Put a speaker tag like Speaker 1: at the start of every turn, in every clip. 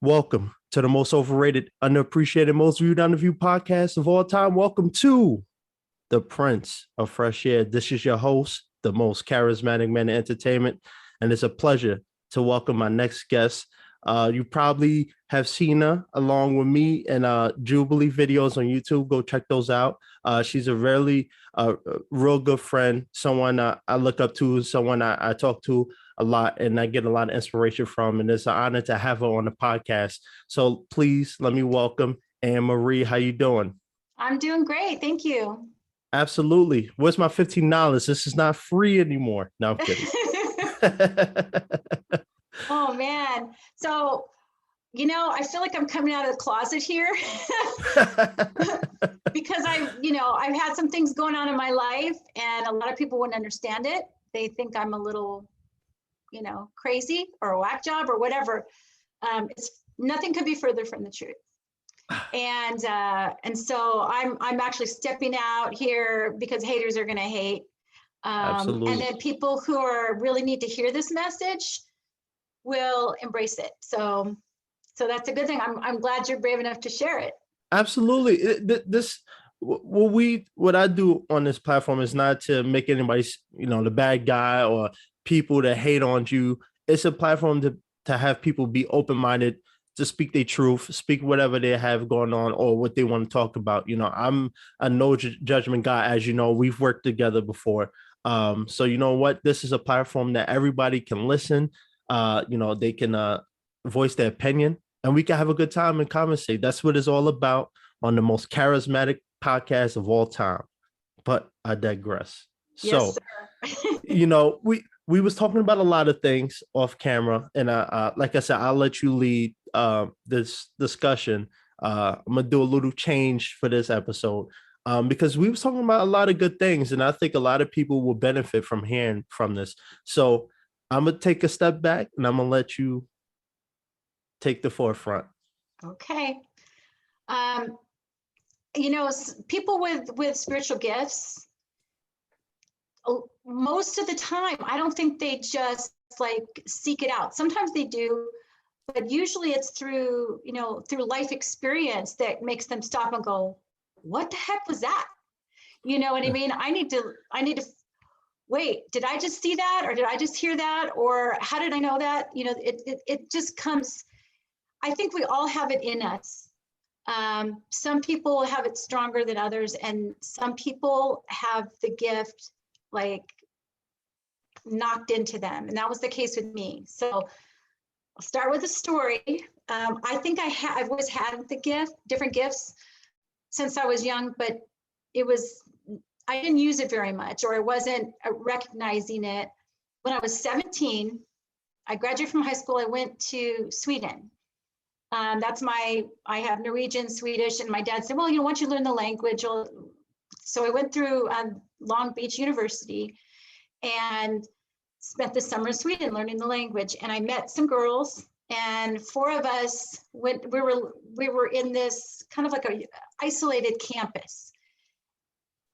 Speaker 1: Welcome to the most overrated, underappreciated, most viewed, underviewed podcast of all time. Welcome to the Prince of Fresh Air. This is your host, the most charismatic man in entertainment, and it's a pleasure to welcome my next guest. You probably have seen her along with me in Jubilee videos on YouTube. Go check those out. She's a real good friend, someone I look up to, someone I talk to a lot, and I get a lot of inspiration from. And it's an honor to have her on the podcast. So please let me welcome Anne Marie. How you doing?
Speaker 2: I'm doing great. Thank you.
Speaker 1: Absolutely. Where's my $15? This is not free anymore. No, I'm kidding.
Speaker 2: Oh man. So, I feel like I'm coming out of the closet here because I've had some things going on in my life and a lot of people wouldn't understand it. They think I'm a little, crazy or a whack job or whatever. Nothing could be further from the truth. And so I'm actually stepping out here because haters are going to hate.
Speaker 1: Absolutely.
Speaker 2: And then people who really need to hear this message will embrace it. So that's a good thing. I'm glad you're brave enough to share it.
Speaker 1: Absolutely. What I do on this platform is not to make anybody, the bad guy or people that hate on you. It's a platform to have people be open-minded, to speak their truth, speak whatever they have going on or what they want to talk about. I'm a no judgment guy. As you know, we've worked together before. So you know what? This is a platform that everybody can listen. They can voice their opinion and we can have a good time and conversate. That's what it's all about on the most charismatic podcast of all time. But I digress.
Speaker 2: Yes,
Speaker 1: So, we was talking about a lot of things off camera, and like I said, I'll let you lead this discussion. I'm gonna do a little change for this episode because we was talking about a lot of good things, and I think a lot of people will benefit from hearing from this. So I'm gonna take a step back, and I'm gonna let you take the forefront.
Speaker 2: Okay. People with spiritual gifts, most of the time, I don't think they just seek it out. Sometimes they do, but usually it's through life experience that makes them stop and go, what the heck was that? You know what I mean? I need to wait, did I just see that? Or did I just hear that? Or how did I know that? It just comes. I think we all have it in us. Some people have it stronger than others, and some people have the gift knocked into them. And that was the case with me. So I'll start with a story. I think I've always had different gifts since I was young, but I didn't use it very much, or I wasn't recognizing it. When I was 17, I graduated from high school. I went to Sweden. I have Norwegian, Swedish, and my dad said, well, why don't you learn the language? So I went through Long Beach University and spent the summer in Sweden learning the language. And I met some girls, and four of us we were in this kind of like a isolated campus,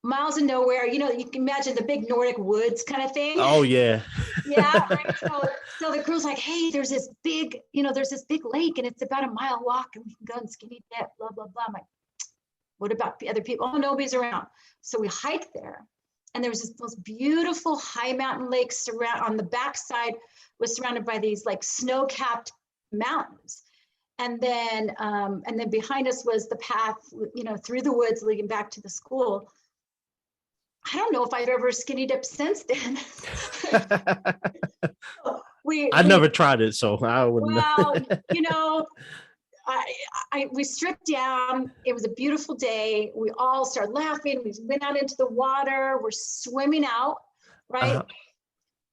Speaker 2: miles of nowhere. You can imagine the big Nordic woods kind of thing.
Speaker 1: Oh yeah.
Speaker 2: Yeah. Right. So the girl's like, hey, there's this big lake, and it's about a mile walk, and we can go and skinny dip, blah, blah, blah. I'm like, what about the other people? Oh, nobody's around. So we hiked there, and there was this most beautiful high mountain lake on the backside was surrounded by these snow-capped mountains. And then behind us was the path, through the woods leading back to the school. I don't know if I've ever skinny dipped since then.
Speaker 1: I never tried it, so I wouldn't.
Speaker 2: Well, we stripped down. It was a beautiful day. We all started laughing. We went out into the water. We're swimming out, right? Uh-huh.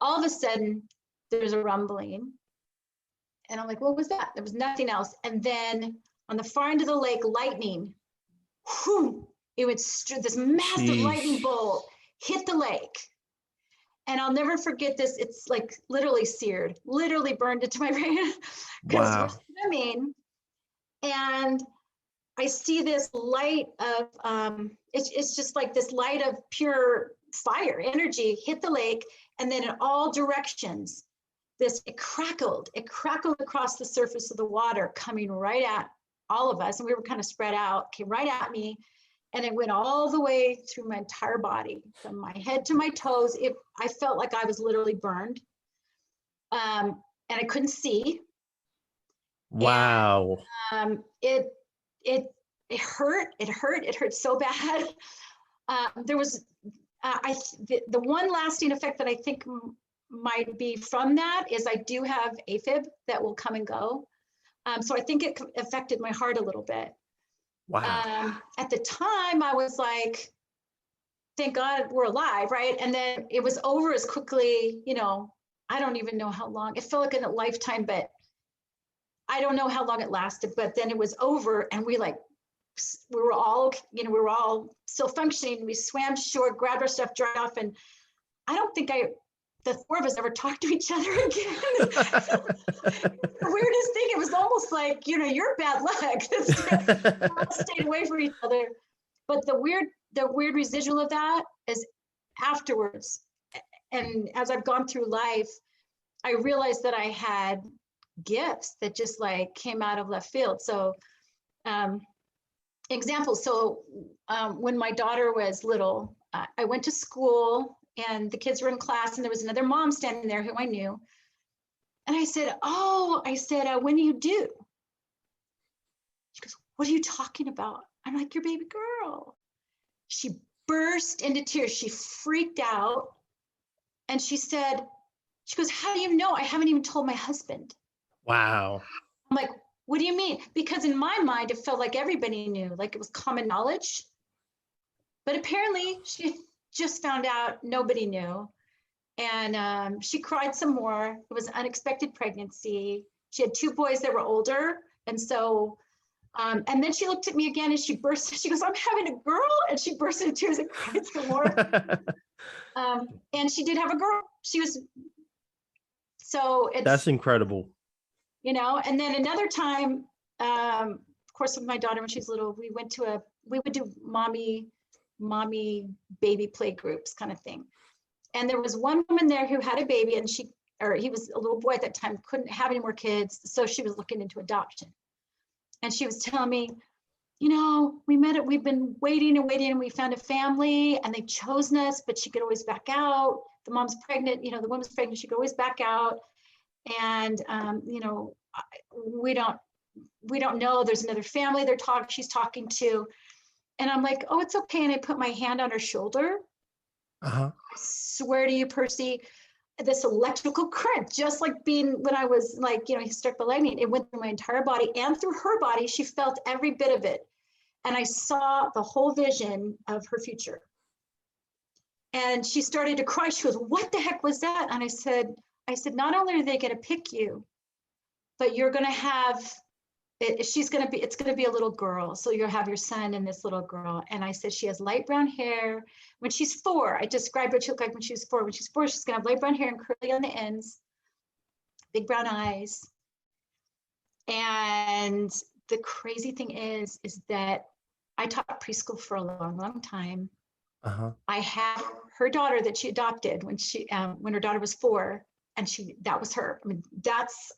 Speaker 2: All of a sudden, there's a rumbling. And I'm like, what was that? There was nothing else. And then on the far end of the lake, lightning, whoo, it would this massive lightning bolt hit the lake. And I'll never forget this. It's literally seared, literally burned into my brain. Because we're swimming, and I see this light of, it's just like this light of pure fire energy hit the lake, and then in all directions, it crackled across the surface of the water, coming right at all of us. And we were kind of spread out, came right at me. And it went all the way through my entire body, from my head to my toes. I felt like I was literally burned. And I couldn't see.
Speaker 1: Wow.
Speaker 2: And, it hurt. It hurt so bad. There was, the one lasting effect that I think might be from that is I do have AFib that will come and go. So I think it affected my heart a little bit.
Speaker 1: Wow.
Speaker 2: At the time, I was like, thank God we're alive, right? And then it was over as quickly, I don't even know how long. It felt like a lifetime, but I don't know how long it lasted. But then it was over, and we were all still functioning. We swam shore, grabbed our stuff, dried off, and I don't think the four of us ever talked to each other again. The weirdest thing, it was almost like, you're bad luck. We all stayed away from each other. But the weird residual of that is afterwards. And as I've gone through life, I realized that I had gifts that just came out of left field. So examples. So when my daughter was little, I went to school, and the kids were in class, and there was another mom standing there who I knew. And I said, when do you do? She goes, what are you talking about? I'm like, your baby girl. She burst into tears. She freaked out. And she goes, how do you know? I haven't even told my husband.
Speaker 1: Wow.
Speaker 2: I'm like, what do you mean? Because in my mind, it felt like everybody knew, like it was common knowledge. But apparently she just found out nobody knew. And she cried some more. It was an unexpected pregnancy. She had two boys that were older. And so, and then she looked at me again, and she goes, I'm having a girl. And she burst into tears and cried some more. And she did have a girl.
Speaker 1: That's incredible.
Speaker 2: And then another time, of course, with my daughter, when she was little, we would do mommy baby play groups kind of thing. And there was one woman there who had a baby, and he was a little boy at that time, couldn't have any more kids. So she was looking into adoption. And she was telling me, we've been waiting and we found a family, and they chose us, but she could always back out. The mom's pregnant, the woman's pregnant, she could always back out. And, we don't know, there's another family she's talking to. And I'm like, oh, it's okay. And I put my hand on her shoulder.
Speaker 1: Uh-huh.
Speaker 2: I swear to you, Percy, this electrical current, just like when I was he struck by lightning, it went through my entire body and through her body. She felt every bit of it. And I saw the whole vision of her future. And she started to cry. She goes, what the heck was that? And I said, not only are they going to pick you, but you're going to have, it's going to be a little girl. So you'll have your son and this little girl. And I said, she has light brown hair. When she's 4, I described what she looked like when she was 4. When she's 4, she's going to have light brown hair and curly on the ends, big brown eyes. And the crazy thing is that I taught preschool for a long, long time.
Speaker 1: Uh-huh.
Speaker 2: I had her daughter that she adopted when her daughter was 4. And that was her. I mean,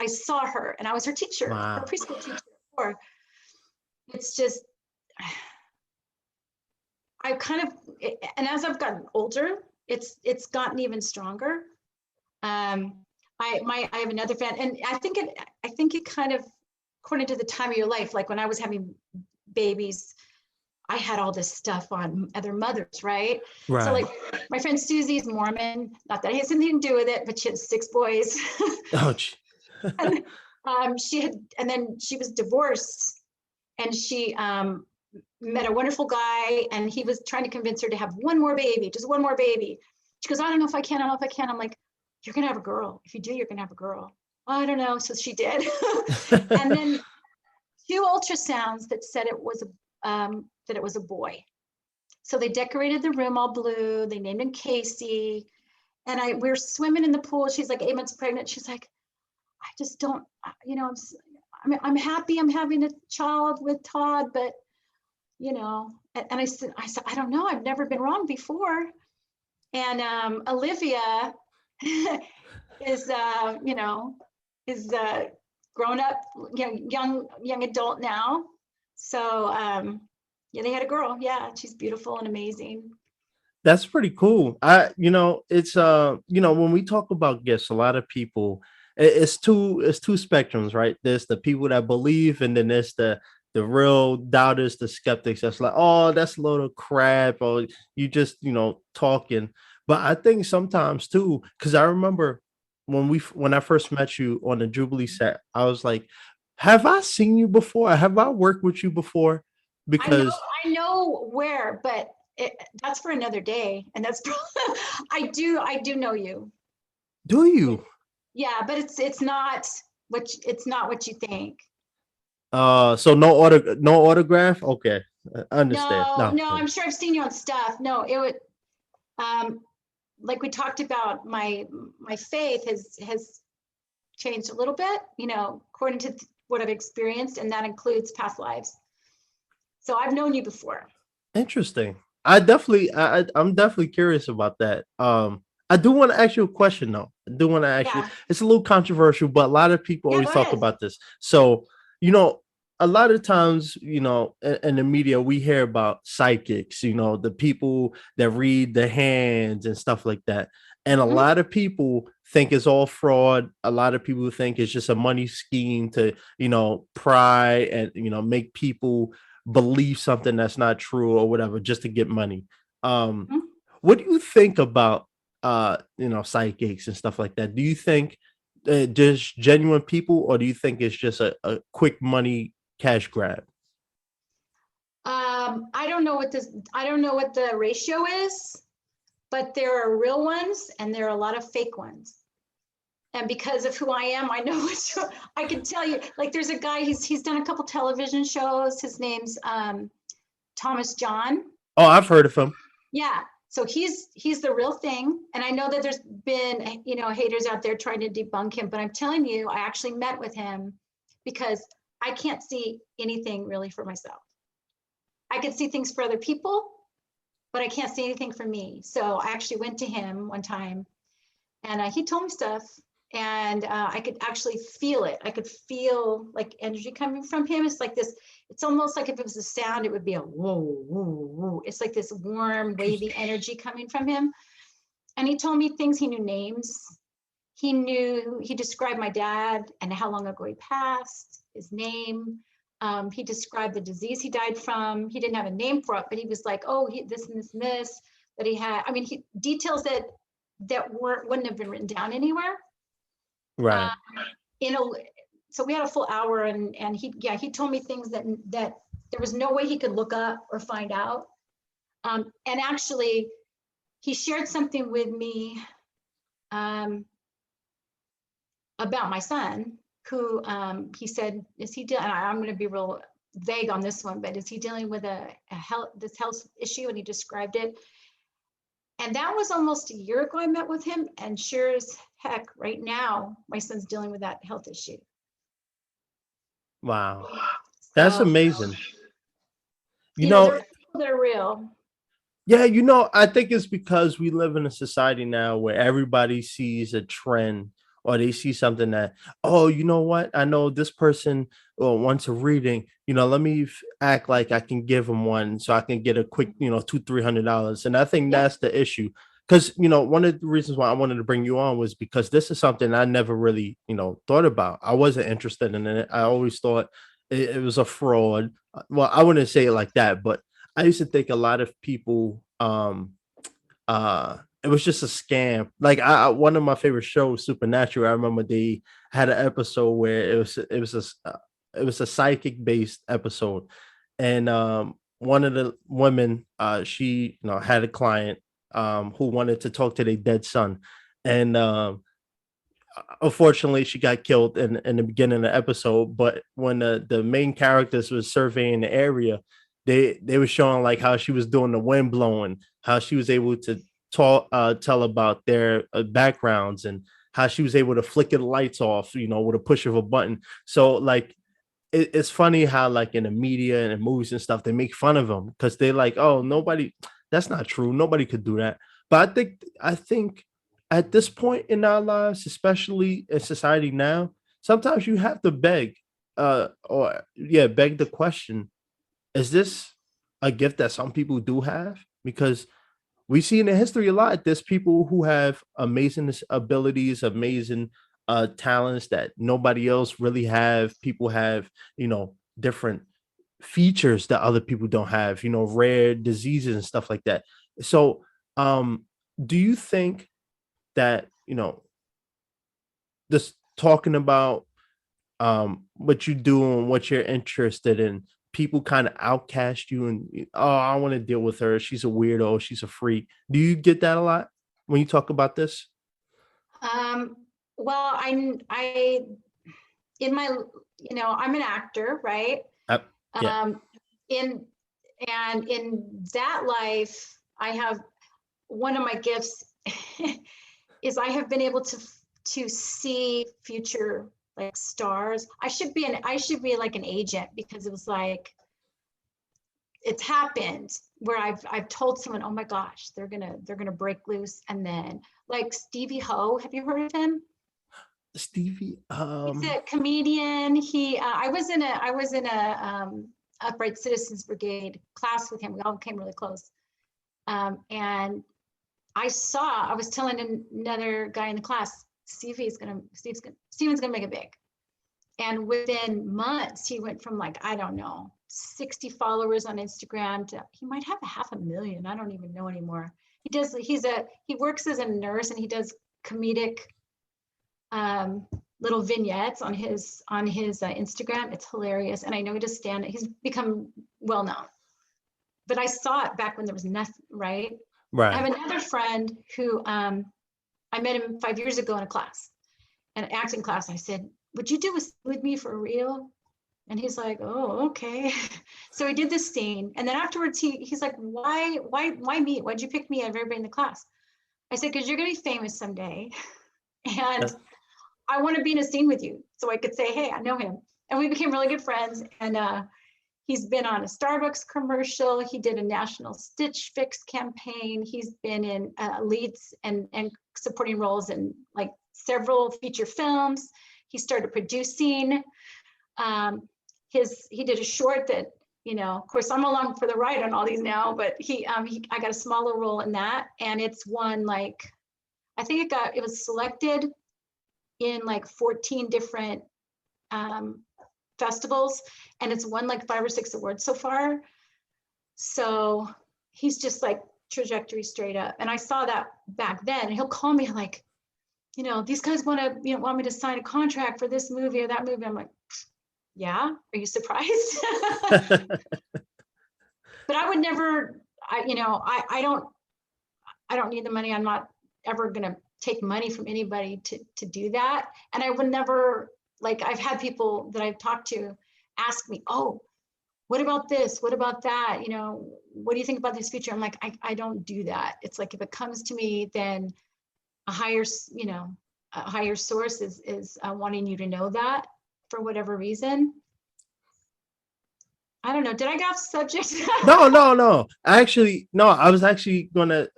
Speaker 2: I saw her, and I was her teacher,
Speaker 1: Wow.
Speaker 2: her preschool teacher before. It's just, and as I've gotten older, it's gotten even stronger. I have another fan, and I think it kind of, according to the time of your life, like when I was having babies, I had all this stuff on other mothers, right?
Speaker 1: Right.
Speaker 2: So like my friend Susie's Mormon, not that it has anything to do with it, but she had 6 boys.
Speaker 1: Ouch.
Speaker 2: And then she was divorced, and she met a wonderful guy, and he was trying to convince her to have one more baby, just one more baby. She goes, I don't know if I can. I'm like, you're going to have a girl. If you do, you're going to have a girl. I don't know. So she did. And then 2 ultrasounds that said it was a boy. So they decorated the room all blue. They named him Casey. And we were swimming in the pool. She's like 8 months pregnant. She's like, I just don't, I'm happy I'm having a child with Todd, but, and I said, I don't know. I've never been wrong before. And Olivia, you know, is grown up, young adult now. So yeah, they had a girl. Yeah, she's beautiful and amazing.
Speaker 1: That's pretty cool. It's when we talk about gifts, a lot of people, it's two spectrums, right? There's the people that believe, and then there's the real doubters, the skeptics. That's like, oh, that's a load of crap, or you just talking. But I think sometimes too, because I remember when I first met you on the Jubilee set, I was like, have I seen you before? Have I worked with you before? Because
Speaker 2: I know where, but that's for another day. And that's I do know you.
Speaker 1: do you?
Speaker 2: Yeah, but it's not what you think.
Speaker 1: So no autograph. Okay, I understand.
Speaker 2: No,
Speaker 1: No,
Speaker 2: no, I'm sure I've seen you on stuff. No, it would like we talked about, my faith has changed a little bit, according to what I've experienced, and that includes past lives. So I've known you before.
Speaker 1: interesting. I'm definitely curious about that. I do want to ask you a question though. I do want to ask you.
Speaker 2: Yeah.
Speaker 1: It's a little controversial, but a lot of people
Speaker 2: Yeah,
Speaker 1: always
Speaker 2: go
Speaker 1: talk
Speaker 2: ahead.
Speaker 1: about this. So you know, a lot of times, in the media, we hear about psychics. The people that read the hands and stuff like that, and a
Speaker 2: Mhm.
Speaker 1: lot of people think it's all fraud. A lot of people think it's just a money scheme to pry and make people believe something that's not true or whatever just to get money. um
Speaker 2: Mhm.
Speaker 1: what do you think about psychics and stuff like that? Do you think just genuine people, or do you think it's just a quick money cash grab?
Speaker 2: I don't know what the ratio is, but there are real ones and there are a lot of fake ones. And because of who I am, I know which I can tell you. Like, there's a guy, he's done a couple television shows. His name's Thomas John.
Speaker 1: Oh, I've heard of him.
Speaker 2: Yeah. So he's the real thing. And I know that there's been, haters out there trying to debunk him, but I'm telling you, I actually met with him because I can't see anything really for myself. I could see things for other people, but I can't see anything for me. So I actually went to him one time, and he told me stuff, and I could actually feel it. I could feel like energy coming from him. It's like this, it's almost like if it was a sound, it would be a whoa, whoa, whoa. It's like this warm, wavy energy coming from him. And he told me things. He knew names. He described my dad and how long ago he passed, his name. He described the disease he died from. He didn't have a name for it, but he was like, oh, this and this and this that he had. I mean, details that wouldn't have been written down anywhere.
Speaker 1: Right.
Speaker 2: So we had a full hour, and he told me things that there was no way he could look up or find out. And actually, he shared something with me about my son, who he said, is he dealing, I'm going to be real vague on this one, but is he dealing with this health issue? And he described it. And that was almost a year ago I met with him, and sure as heck, right now, my son's dealing with that health issue.
Speaker 1: Wow. That's
Speaker 2: So,
Speaker 1: amazing.
Speaker 2: there are people that are real.
Speaker 1: Yeah, I think it's because we live in a society now where everybody sees a trend, or they see something that, oh, you know what? I know this person wants a reading. Let me act like I can give them one so I can get a quick, $200-300. And I think that's the issue. Because, one of the reasons why I wanted to bring you on was because this is something I never really, thought about. I wasn't interested in it. I always thought it was a fraud. Well, I wouldn't say it like that, but I used to think a lot of people it was just a scam. Like one of my favorite shows, Supernatural. I remember they had an episode where it was a psychic based episode, and one of the women she had a client who wanted to talk to their dead son, and unfortunately she got killed in the beginning of the episode. But when the main characters was surveying the area, they were showing like how she was doing the wind blowing, how she was able to tell about their backgrounds, and how she was able to flicker the lights off, with a push of a button. So like it's funny how like in the media and in movies and stuff they make fun of them because they're like, oh, nobody, that's not true, nobody could do that. But I think at this point in our lives, especially in society now, sometimes you have to beg, beg the question: is this a gift that some people do have? Because we see in the history a lot. There's people who have amazing abilities, amazing talents that nobody else really have. People have, different features that other people don't have, rare diseases and stuff like that. So, do you think that, just talking about what you do and what you're interested in, people kind of outcast you and, oh, I want to deal with her, she's a weirdo, she's a freak? Do you get that a lot when you talk about this?
Speaker 2: Um, well, I in my, I'm an actor, right?
Speaker 1: Yeah.
Speaker 2: Um, in and in that life, I have one of my gifts is I have been able to see future like stars. I should be like an agent, because it was like it's happened where I've told someone, oh my gosh, they're gonna break loose, and then like Stevie Ho, have you heard of him?
Speaker 1: Stevie.
Speaker 2: He's a comedian. I was in a Upright Citizens Brigade class with him. We all became really close. And I was telling another guy in the class, Steven's gonna make it big. And within months, he went from like, I don't know, 60 followers on Instagram to he might have 500,000. I don't even know anymore. He works as a nurse, and he does comedic little vignettes on his Instagram. It's hilarious. And I know he does stand, he's become well known. But I saw it back when there was nothing, right? I have another friend who I met him 5 years ago in a class, an acting class. I said, would you do this with me for real? And he's like, oh, okay. So he did this scene. And then afterwards, he's like, why me? Why'd you pick me out of everybody in the class? I said, because you're going to be famous someday. And I want to be in a scene with you so I could say, hey, I know him. And we became really good friends. And he's been on a Starbucks commercial. He did a National Stitch Fix campaign. He's been in leads and supporting roles in like several feature films. He started producing. He did a short that, of course, I'm along for the ride on all these now, but I got a smaller role in that, and it's won like, I think it was selected in like 14 different festivals, and it's won like 5 or 6 awards so far. So he's just like trajectory straight up. And I saw that back then. And he'll call me like, these guys want me to sign a contract for this movie or that movie. I'm like, yeah, are you surprised? But I would never, I don't need the money. I'm not ever gonna take money from anybody to do that. And I would never, like, I've had people that I've talked to ask me, oh, what about this? What about that? What do you think about this feature? I'm like, I don't do that. It's like, if it comes to me, then a higher source is wanting you to know that for whatever reason. I don't know. Did I get off subject?
Speaker 1: No. I was actually going to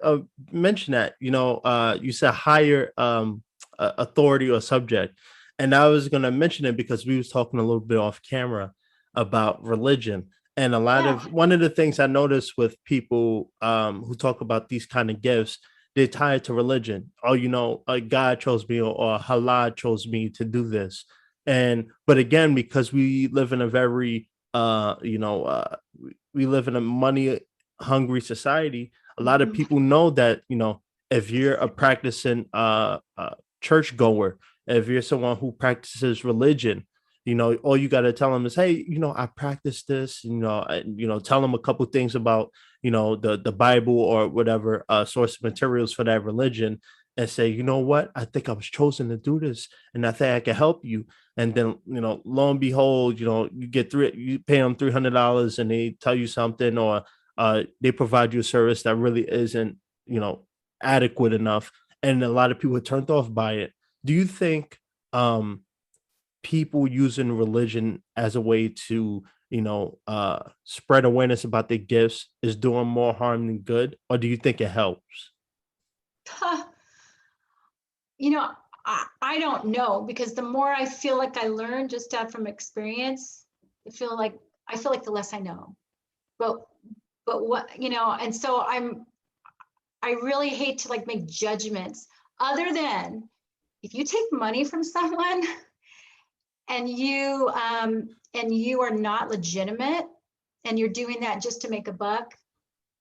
Speaker 1: mention that, you said higher authority or subject. And I was going to mention it because we was talking a little bit off camera about religion. And one of the things I noticed with people who talk about these kind of gifts, they tie it to religion. Oh, God chose me, or Allah chose me to do this. But again, because we live in a very we live in a money hungry society. A lot of people know that, if you're a practicing church goer, if you're someone who practices religion, all you got to tell them is, hey, I practice this, tell them a couple things about, the Bible or whatever source of materials for that religion, and say, you know what, I think I was chosen to do this, and I think I can help you. And then, lo and behold, you you pay them $300 and they tell you something, or they provide you a service that really isn't, adequate enough. And a lot of people are turned off by it. Do you think people using religion as a way to, spread awareness about their gifts is doing more harm than good? Or do you think it helps?
Speaker 2: you know, I don't know, because the more I feel like I learn just out from experience, I feel like the less I know. But what, you know, and so I really hate to like make judgments other than if you take money from someone and you are not legitimate and you're doing that just to make a buck,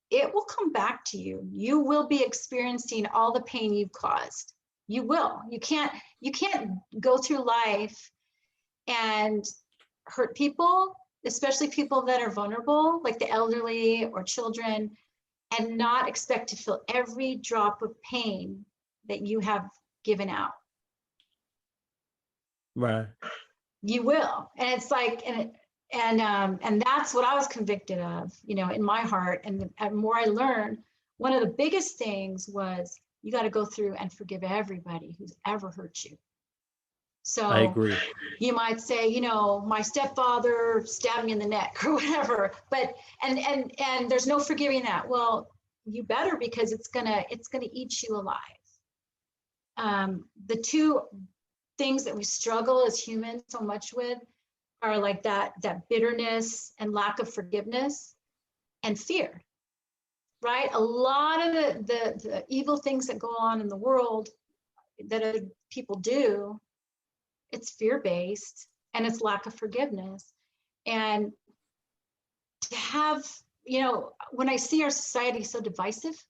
Speaker 2: it will come back to you. You will be experiencing all the pain you've caused. You will. You can't go through life and hurt people, especially people that are vulnerable, like the elderly or children, and not expect to feel every drop of pain that you have given out.
Speaker 1: Right.
Speaker 2: You will. And it's like, and that's what I was convicted of, you know, in my heart. And the more I learned, one of the biggest things was you got to go through and forgive everybody who's ever hurt you. So
Speaker 1: I agree.
Speaker 2: you might say, you know, my stepfather stabbed me in the neck or whatever, but and there's no forgiving that. Well, you better, because it's gonna eat you alive. The two things that we struggle as humans so much with are like that bitterness and lack of forgiveness and fear, right? A lot of the evil things that go on in the world that other people do, it's fear-based and it's lack of forgiveness. And to have, you know, when I see our society so divisive,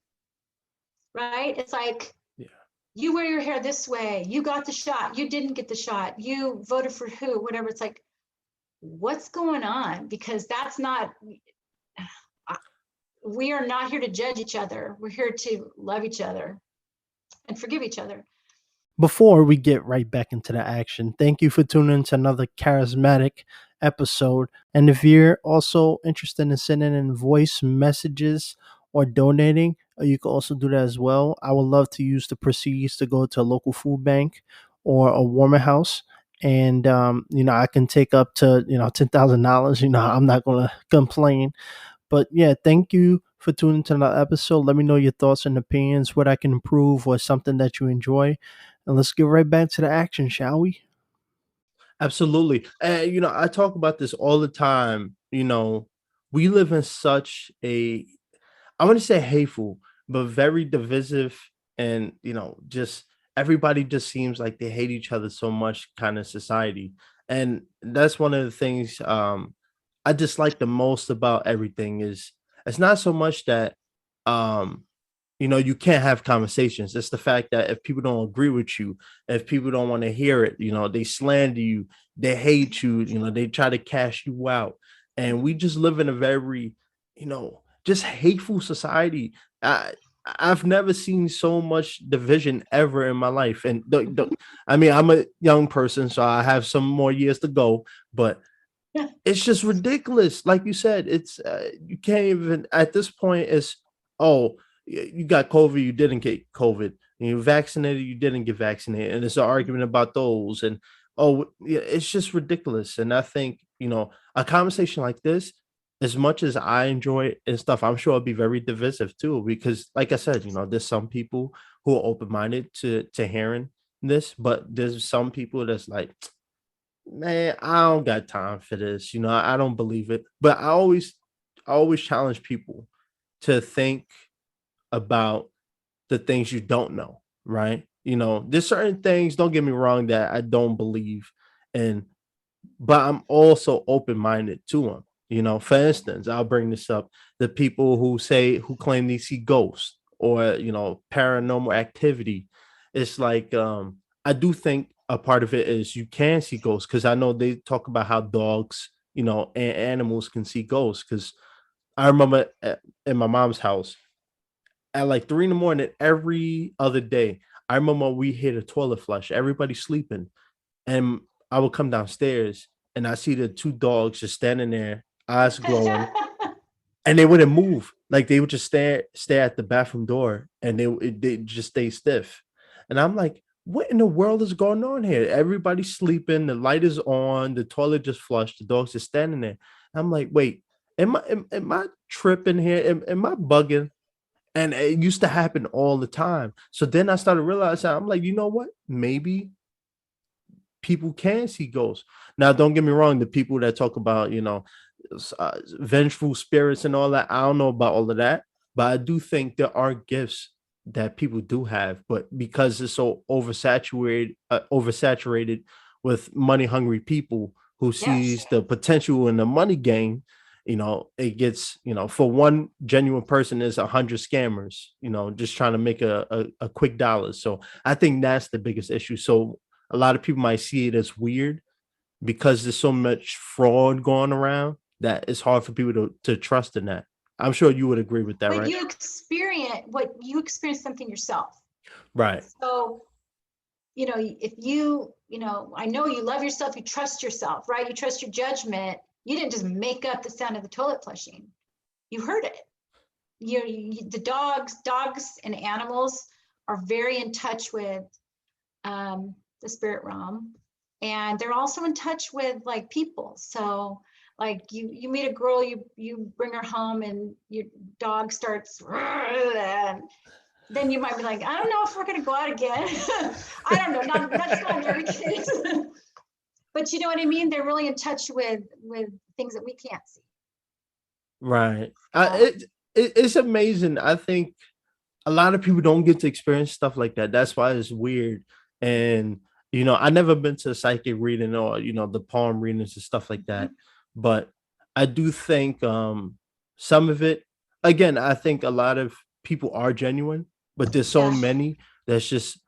Speaker 2: right? It's like,
Speaker 1: Yeah.
Speaker 2: you wear your hair this way, you got the shot, you didn't get the shot, you voted for who, whatever. It's like, what's going on? Because that's not, we are not here to judge each other. We're here to love each other and forgive each other.
Speaker 3: Before we get right back into the action, thank you for tuning in to another charismatic episode. And if you're also interested in sending in voice messages or donating, you can also do that as well. I would love to use the proceeds to go to a local food bank or a warmer house. And, you know, I can take up to, you know, $10,000. You know, I'm not going to complain. But yeah, thank you for tuning into another episode. Let me know your thoughts and opinions, what I can improve or something that you enjoy. And let's get right back to the action, shall we?
Speaker 1: Absolutely. And, you know, I talk about this all the time. You know, we live in such a, I want to say hateful, but very divisive. And, you know, just everybody just seems like they hate each other so much kind of society. And that's one of the things I dislike the most about everything is it's not so much that um you know, you can't have conversations. It's the fact that if people don't agree with you, if people don't want to hear it, you know, they slander you, they hate you, you know, they try to cash you out. And we just live in a very, you know, just hateful society. I've never seen so much division ever in my life. And I mean, I'm a young person, so I have some more years to go, but it's just ridiculous. Like you said, it's you can't even at this point. It's oh, you got COVID, you didn't get COVID. You vaccinated, you didn't get vaccinated, and it's an argument about those. And oh, yeah, it's just ridiculous. And I think you know a conversation like this, as much as I enjoy it and stuff, I'm sure it'll be very divisive too. Because, like I said, you know, there's some people who are open minded to hearing this, but there's some people that's like man, I don't got time for this. You know, I don't believe it. But I always challenge people to think about the things you don't know, right? You know, there's certain things, don't get me wrong, that I don't believe in, but I'm also open-minded to them. You know, for instance, I'll bring this up. The people who claim they see ghosts or you know, paranormal activity. It's like I do think a part of it is you can see ghosts because I know they talk about how dogs, you know, and animals can see ghosts. Because I remember in my mom's house at like 3 in the morning every other day. I remember we hit a toilet flush, everybody's sleeping, and I would come downstairs and I see the two dogs just standing there, eyes glowing, and they wouldn't move. Like they would just stare at the bathroom door, and they just stay stiff. And I'm like, what in the world is going on here? Everybody's sleeping, the light is on, the toilet just flushed, the dog's just standing there. I'm like, wait, am I tripping here? Am I bugging? And it used to happen all the time. So then I started realizing, I'm like, you know what? Maybe people can see ghosts. Now, don't get me wrong, the people that talk about, vengeful spirits and all that, I don't know about all of that, but I do think there are gifts that people do have, but because it's so oversaturated with money hungry people who
Speaker 2: Yes.
Speaker 1: sees the potential in the money gain, it gets, for one genuine person is 100 scammers, just trying to make a quick dollar. So I think that's the biggest issue. So a lot of people might see it as weird because there's so much fraud going around that it's hard for people to trust in that. I'm sure you would agree with that,
Speaker 2: But
Speaker 1: right?
Speaker 2: you experience something yourself.
Speaker 1: Right.
Speaker 2: So, if I know you love yourself, you trust yourself, right? You trust your judgment. You didn't just make up the sound of the toilet flushing. You heard it. The dogs and animals are very in touch with the spirit realm, and they're also in touch with like people. So like you meet a girl, you bring her home and your dog starts, and then you might be like, I don't know if we're going to go out again. I don't know, that's not every case. But you know what I mean? They're really in touch with things that we can't see.
Speaker 1: Right. It's amazing. I think a lot of people don't get to experience stuff like that. That's why it's weird. And I never been to a psychic reading or the palm readings and stuff like that. But I do think some of it, again, I think a lot of people are genuine, but there's so
Speaker 2: Yeah.
Speaker 1: many that's just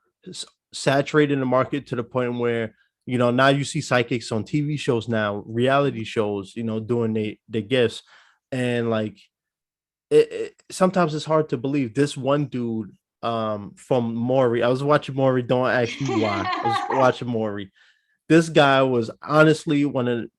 Speaker 1: saturated in the market to the point where now you see psychics on TV shows now, reality shows, doing the gifts, and like sometimes it's hard to believe. This one dude from Maury, I was watching Maury, don't ask me why. I was watching Maury. This guy was honestly one of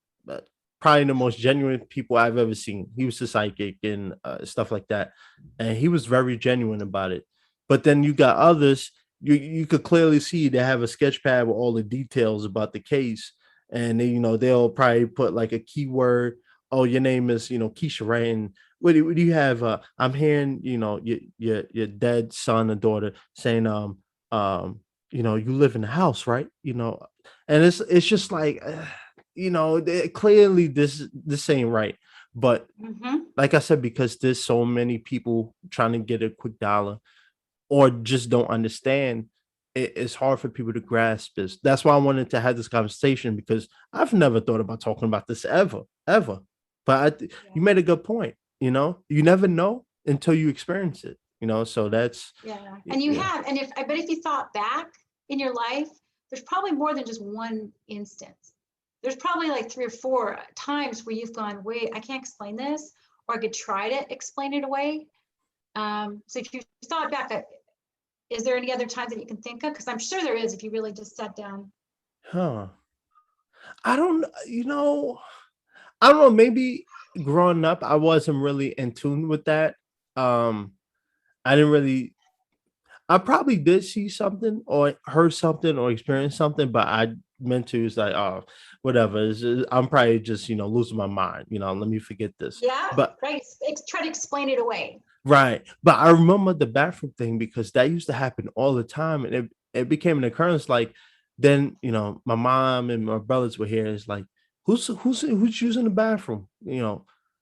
Speaker 1: probably the most genuine people I've ever seen. He was a psychic and stuff like that, and he was very genuine about it. But then you got others. You could clearly see they have a sketch pad with all the details about the case, and they'll probably put like a keyword. Oh, your name is Keisha, right? And what do you have? I'm hearing your dead son or daughter saying you live in the house, right? And it's just like clearly this ain't right. But like I said, because there's so many people trying to get a quick dollar or just don't understand, it's hard for people to grasp this. That's why I wanted to have this conversation, because I've never thought about talking about this ever. But you made a good point. You never know until you experience it. So that's
Speaker 2: and you have, and if you thought back in your life, there's probably more than just one instance. There's probably like 3 or 4 times where you've gone, wait, I can't explain this, or I could try to explain it away. So if you thought back, is there any other times that you can think of? Because I'm sure there is if you really just sat down.
Speaker 1: I don't I don't know, maybe growing up I wasn't really in tune with that. I didn't really I probably did see something or heard something or experienced something, but I meant to it's like, oh, whatever. I'm probably just losing my mind. Let me forget this.
Speaker 2: Yeah,
Speaker 1: But
Speaker 2: right. Try to explain it away.
Speaker 1: right, but I remember the bathroom thing because that used to happen all the time, and it became an occurrence. Like then my mom and my brothers were here. It's like who's using the bathroom?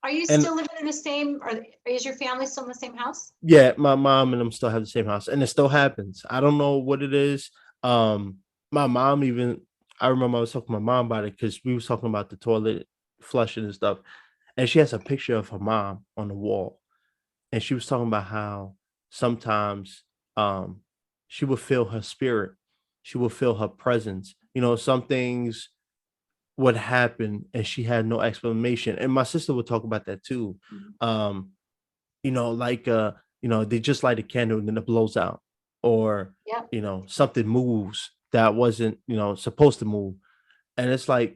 Speaker 2: Are you
Speaker 1: And
Speaker 2: still living in the same, or is your family still in the same house?
Speaker 1: yeah, my mom and them still have the same house, and it still happens. I don't know what it is. My mom even I remember I was talking to my mom about it because we was talking about the toilet flushing and stuff, and she has a picture of her mom on the wall, and she was talking about how sometimes she would feel her spirit, she would feel her presence. Some things would happen, and she had no explanation. And my sister would talk about that too. Um, like they just light a candle and then it blows out, or
Speaker 2: Yep.
Speaker 1: something moves that wasn't supposed to move, and it's like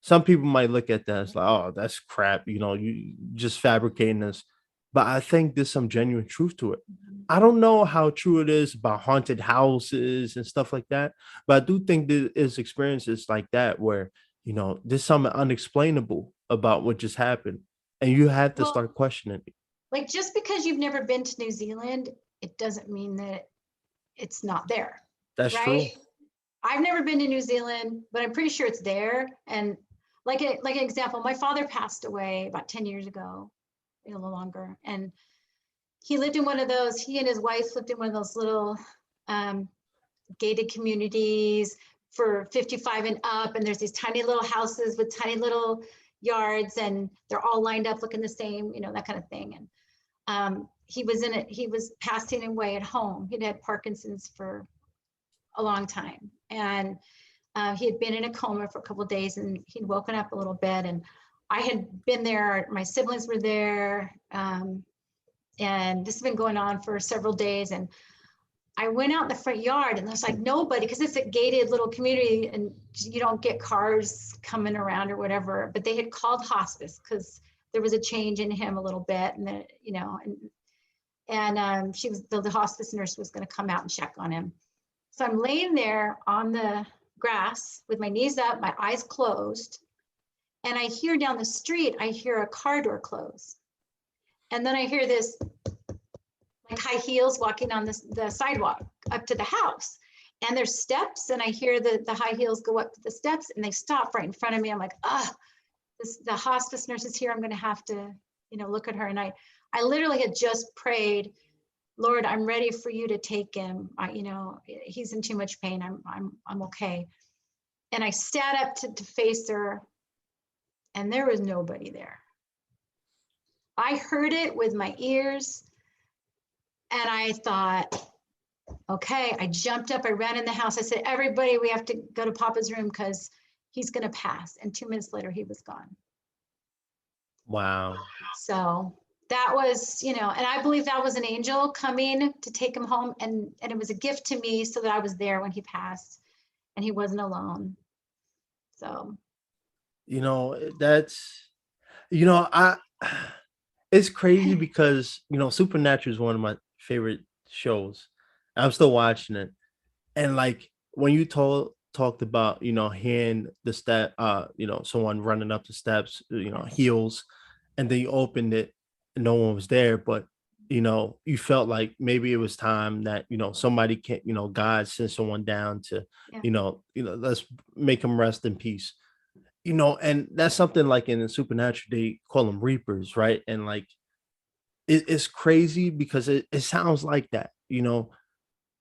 Speaker 1: some people might look at that as like, oh, that's crap, you just fabricating this. But I think there's some genuine truth to it. I don't know how true it is about haunted houses and stuff like that, but I do think there is experiences like that where there's something unexplainable about what just happened, and you have to
Speaker 2: Well,
Speaker 1: start questioning it.
Speaker 2: Like, just because you've never been to New Zealand, it doesn't mean that it's not there.
Speaker 1: That's
Speaker 2: right?
Speaker 1: true.
Speaker 2: I've never been to New Zealand, but I'm pretty sure it's there. And like an example, my father passed away about 10 years ago, a little longer. And he lived in one of those, he and his wife lived in one of those little gated communities for 55 and up. And there's these tiny little houses with tiny little yards, and they're all lined up looking the same, that kind of thing. And he was passing away at home. He'd had Parkinson's for a long time. And he had been in a coma for a couple of days, and he'd woken up a little bit. And I had been there, my siblings were there. And this has been going on for several days. And I went out in the front yard, and there's like nobody, because it's a gated little community and you don't get cars coming around or whatever. But they had called hospice because there was a change in him a little bit. And then, she was, the hospice nurse was going to come out and check on him. So I'm laying there on the grass with my knees up, my eyes closed, and I hear down the street, I hear a car door close. And then I hear this like high heels walking on the sidewalk up to the house. And there's steps, and I hear the high heels go up to the steps, and they stop right in front of me. I'm like, the hospice nurse is here. I'm going to have to, look at her. And I literally had just prayed, Lord, I'm ready for you to take him. He's in too much pain. I'm okay. And I sat up to face her, and there was nobody there. I heard it with my ears, and I thought, okay. I jumped up, I ran in the house. I said, everybody, we have to go to Papa's room because he's going to pass. And 2 minutes later, he was gone.
Speaker 1: Wow.
Speaker 2: So that was, and I believe that was an angel coming to take him home. And it was a gift to me so that I was there when he passed and he wasn't alone. So,
Speaker 1: that's, it's crazy because, Supernatural is one of my favorite shows. I'm still watching it. And like when you talked about, hearing the step, someone running up the steps, heels, and then you opened it and no one was there, but you felt like maybe it was time that somebody can, God sent someone down to, let's make him rest in peace. And that's something like in the supernatural, they call them reapers, right? And like it's crazy because it sounds like that,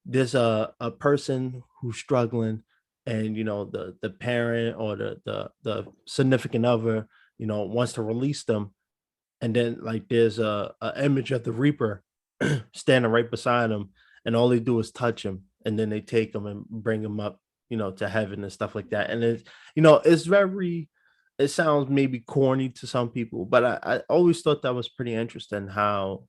Speaker 1: there's a person who's struggling, and the parent or the significant other wants to release them, and then like there's a image of the reaper standing right beside him, and all they do is touch him, and then they take him and bring him up to heaven and stuff like that. And it's it's very, it sounds maybe corny to some people, but I always thought that was pretty interesting how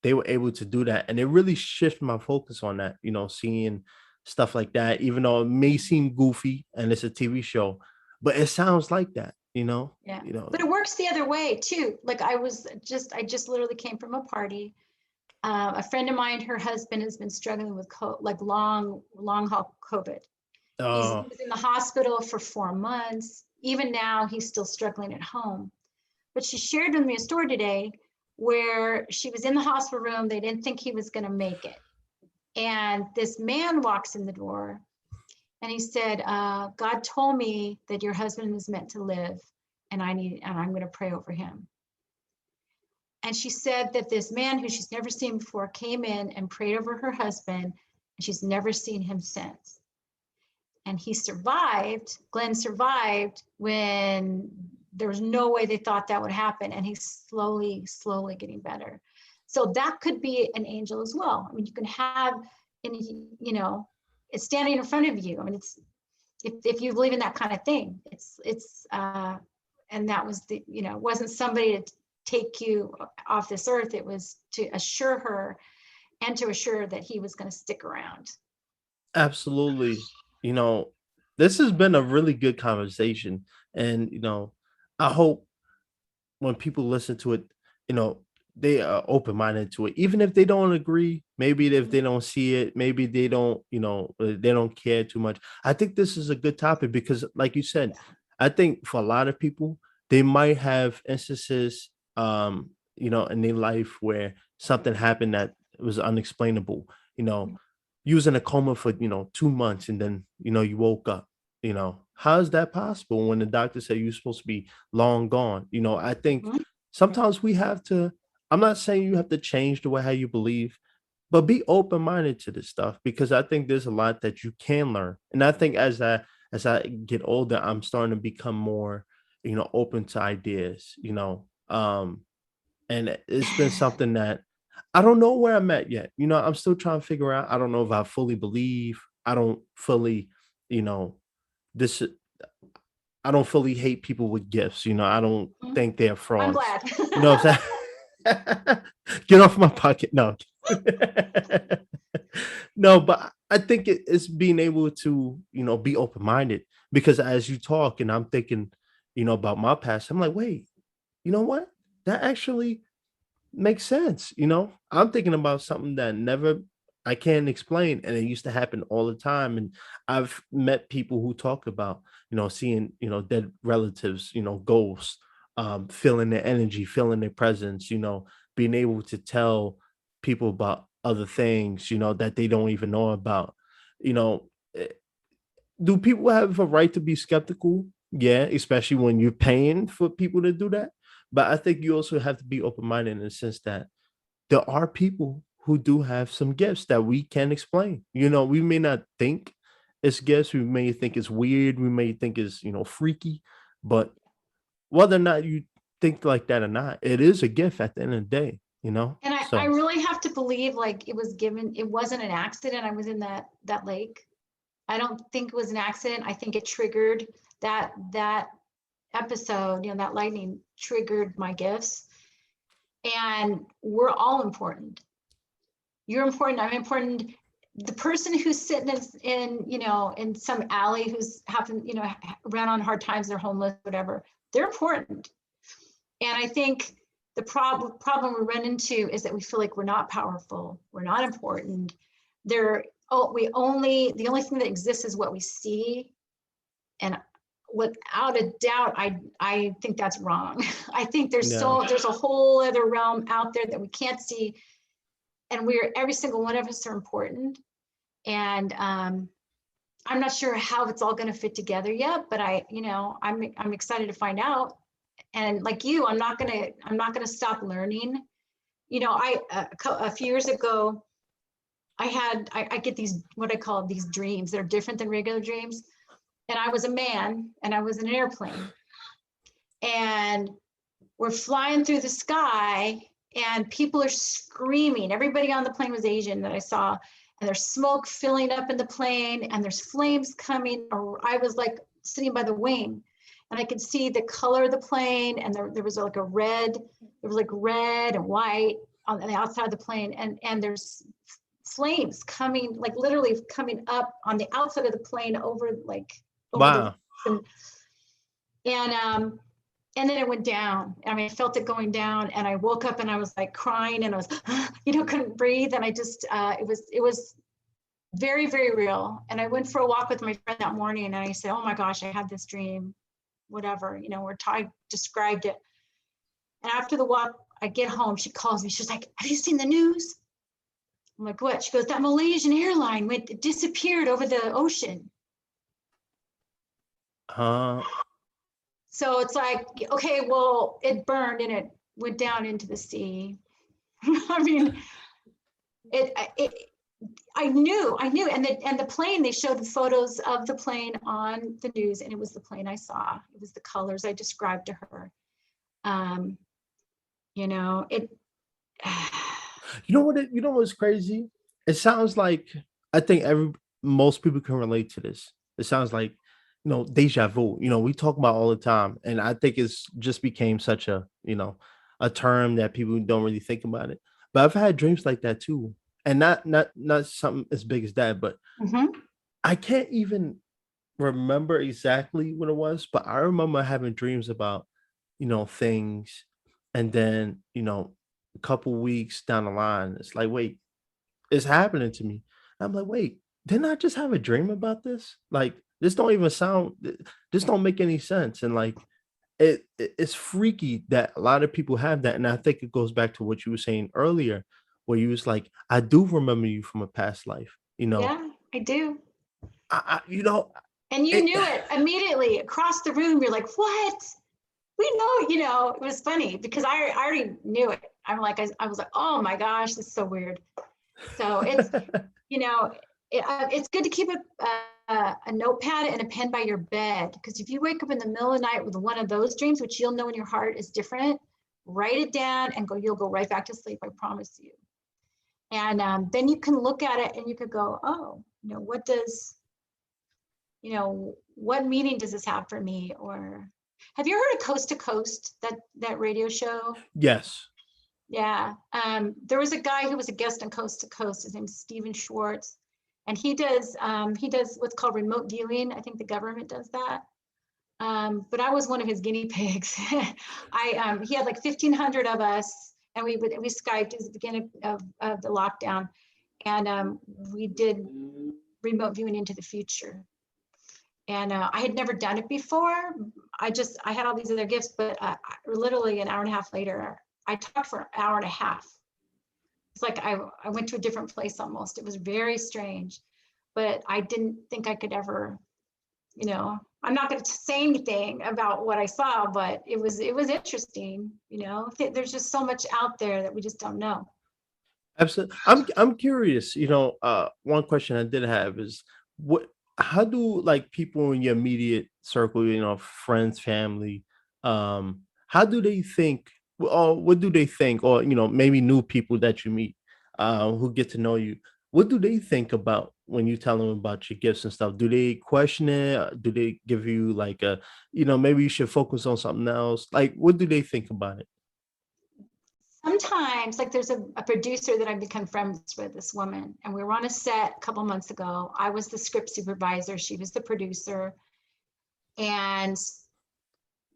Speaker 1: they were able to do that. And it really shifted my focus on that, seeing stuff like that, even though it may seem goofy and it's a TV show, but it sounds like that,
Speaker 2: yeah. But it works the other way too. Like I just literally came from a party. A friend of mine, her husband has been struggling with long haul COVID. He was in the hospital for 4 months. Even now, he's still struggling at home. But she shared with me a story today where she was in the hospital room. They didn't think he was going to make it. And this man walks in the door and he said, God told me that your husband was meant to live, and I'm going to pray over him. And she said that this man who she's never seen before came in and prayed over her husband, and she's never seen him since. And he survived, Glenn survived when there was no way they thought that would happen. And he's slowly getting better. So that could be an angel as well. I mean, you can have, it's standing in front of you. I mean, it's, if you believe in that kind of thing, and that was it wasn't somebody to take you off this earth. It was to assure her and to assure that he was going to stick around.
Speaker 1: Absolutely. This has been a really good conversation. And, I hope when people listen to it, they are open-minded to it. Even if they don't agree, maybe if they don't see it, maybe they don't, they don't care too much. I think this is a good topic because like you said, I think for a lot of people, they might have instances in their life where something happened that was unexplainable, you was in a coma for, 2 months and then, you woke up, how is that possible when the doctor said you're supposed to be long gone? I think
Speaker 2: Mhm.
Speaker 1: sometimes we have to, I'm not saying you have to change the way how you believe, but be open-minded to this stuff because I think there's a lot that you can learn. And I think as I get older, I'm starting to become more, open to ideas, and it's been something that I don't know where I'm at yet. I'm still trying to figure out. I don't know if I fully believe. I don't fully, you know, this I don't fully hate people with gifts. I don't
Speaker 2: Mhm.
Speaker 1: think they're
Speaker 2: I'm
Speaker 1: frauds.
Speaker 2: glad.
Speaker 1: You know what I'm saying? Get off my pocket. No. No, but I think it's being able to, be open-minded because as you talk and I'm thinking, about my past, I'm like, wait, you know what? That actually makes sense. I'm thinking about something that never I can't explain, and it used to happen all the time. And I've met people who talk about, seeing, dead relatives, ghosts, feeling their energy, feeling their presence, being able to tell people about other things, that they don't even know about. You know, eh, do people have a right to be skeptical? Yeah, especially when you're paying for people to do that. But I think you also have to be open-minded in the sense that there are people who do have some gifts that we can explain. We may not think it's gifts, we may think it's weird, we may think it's, freaky, but whether or not you think like that or not, it is a gift at the end of the day,
Speaker 2: And I
Speaker 1: So
Speaker 2: really have to believe like it wasn't an accident. I was in that lake. I don't think it was an accident. I think it triggered that episode, that lightning triggered my gifts. And we're all important. You're important. I'm important. The person who's sitting in some alley who's happened, ran on hard times, they're homeless, whatever, they're important. And I think the problem we run into is that we feel like we're not powerful, we're not important. The only thing that exists is what we see. And without a doubt, I think that's wrong. I think there's
Speaker 1: yeah.
Speaker 2: a whole other realm out there that we can't see, and every single one of us are important. And I'm not sure how it's all going to fit together yet, but I'm excited to find out. And like you, I'm not gonna stop learning. A few years ago, I get these, what I call these dreams that are different than regular dreams. And I was a man and I was in an airplane and we're flying through the sky and people are screaming. Everybody on the plane was Asian that I saw, and there's smoke filling up in the plane and there's flames coming. Or I was like sitting by the wing and I could see the color of the plane, and there was like red and white on the outside of the plane, and there's flames coming, like literally coming up on the outside of the plane over the
Speaker 1: Wow.
Speaker 2: and then it went down. I mean, I felt it going down, and I woke up and I was like crying, and I was, couldn't breathe, and I just, it was very, very real. And I went for a walk with my friend that morning, and I said, "Oh my gosh, I had this dream," whatever, where Ty described it. And after the walk, I get home. She calls me. She's like, "Have you seen the news?" I'm like, "What?" She goes, "That Malaysian airline disappeared over the ocean."
Speaker 1: Uh,
Speaker 2: So it's like, okay, well, it burned and it went down into the sea. I mean, I knew, and the plane, they showed the photos of the plane on the news, and it was the plane I saw. It was the colors I described to her. It.
Speaker 1: you know what's crazy? It sounds like I think most people can relate to this. It sounds like, deja vu. We talk about all the time. And I think it's just became such a term that people don't really think about it. But I've had dreams like that too. And not something as big as that, but
Speaker 2: Mhm.
Speaker 1: I can't even remember exactly what it was, but I remember having dreams about, things. And then, a couple weeks down the line, it's like, wait, it's happening to me. I'm like, wait, didn't I just have a dream about this? Like, this don't even sound, this don't make any sense. And like, it's freaky that a lot of people have that. And I think it goes back to what you were saying earlier, where you was like, I do remember you from a past life,
Speaker 2: Yeah, I do.
Speaker 1: I
Speaker 2: And you
Speaker 1: it,
Speaker 2: knew it immediately across the room. You're like, what? We know, it was funny because I already knew it. I'm like, I was like, oh my gosh, this is so weird. So it's, it's good to keep a notepad and a pen by your bed, because if you wake up in the middle of the night with one of those dreams, which you'll know in your heart is different, write it down and you'll go right back to sleep. I promise you. And then you can look at it and you could go, oh, what meaning does this have for me? Or have you heard of Coast to Coast, that radio show?
Speaker 1: yes.
Speaker 2: Yeah. There was a guy who was a guest on Coast to Coast. His name's Steven Schwartz. And he does what's called remote viewing. I think the government does that. But I was one of his guinea pigs. He had like 1,500 of us, and we Skyped at the beginning of the lockdown, and we did remote viewing into the future. And I had never done it before. I had all these other gifts, but literally an hour and a half later, I talked for an hour and a half. It's like I went to a different place almost. It was very strange, but I didn't think I could ever, I'm not going to say anything about what I saw, but it was interesting. There's just so much out there that we just don't know.
Speaker 1: Absolutely. I'm curious, one question I did have is how do like people in your immediate circle, friends, family, how do they think, or what do they think, or maybe new people that you meet, who get to know you, what do they think about when you tell them about your gifts and stuff? Do they question it? Do they give you like maybe you should focus on something else? Like, what do they think about it?
Speaker 2: Sometimes, like there's a producer that I've become friends with, this woman, and we were on a set a couple months ago. I was the script supervisor. She was the producer. And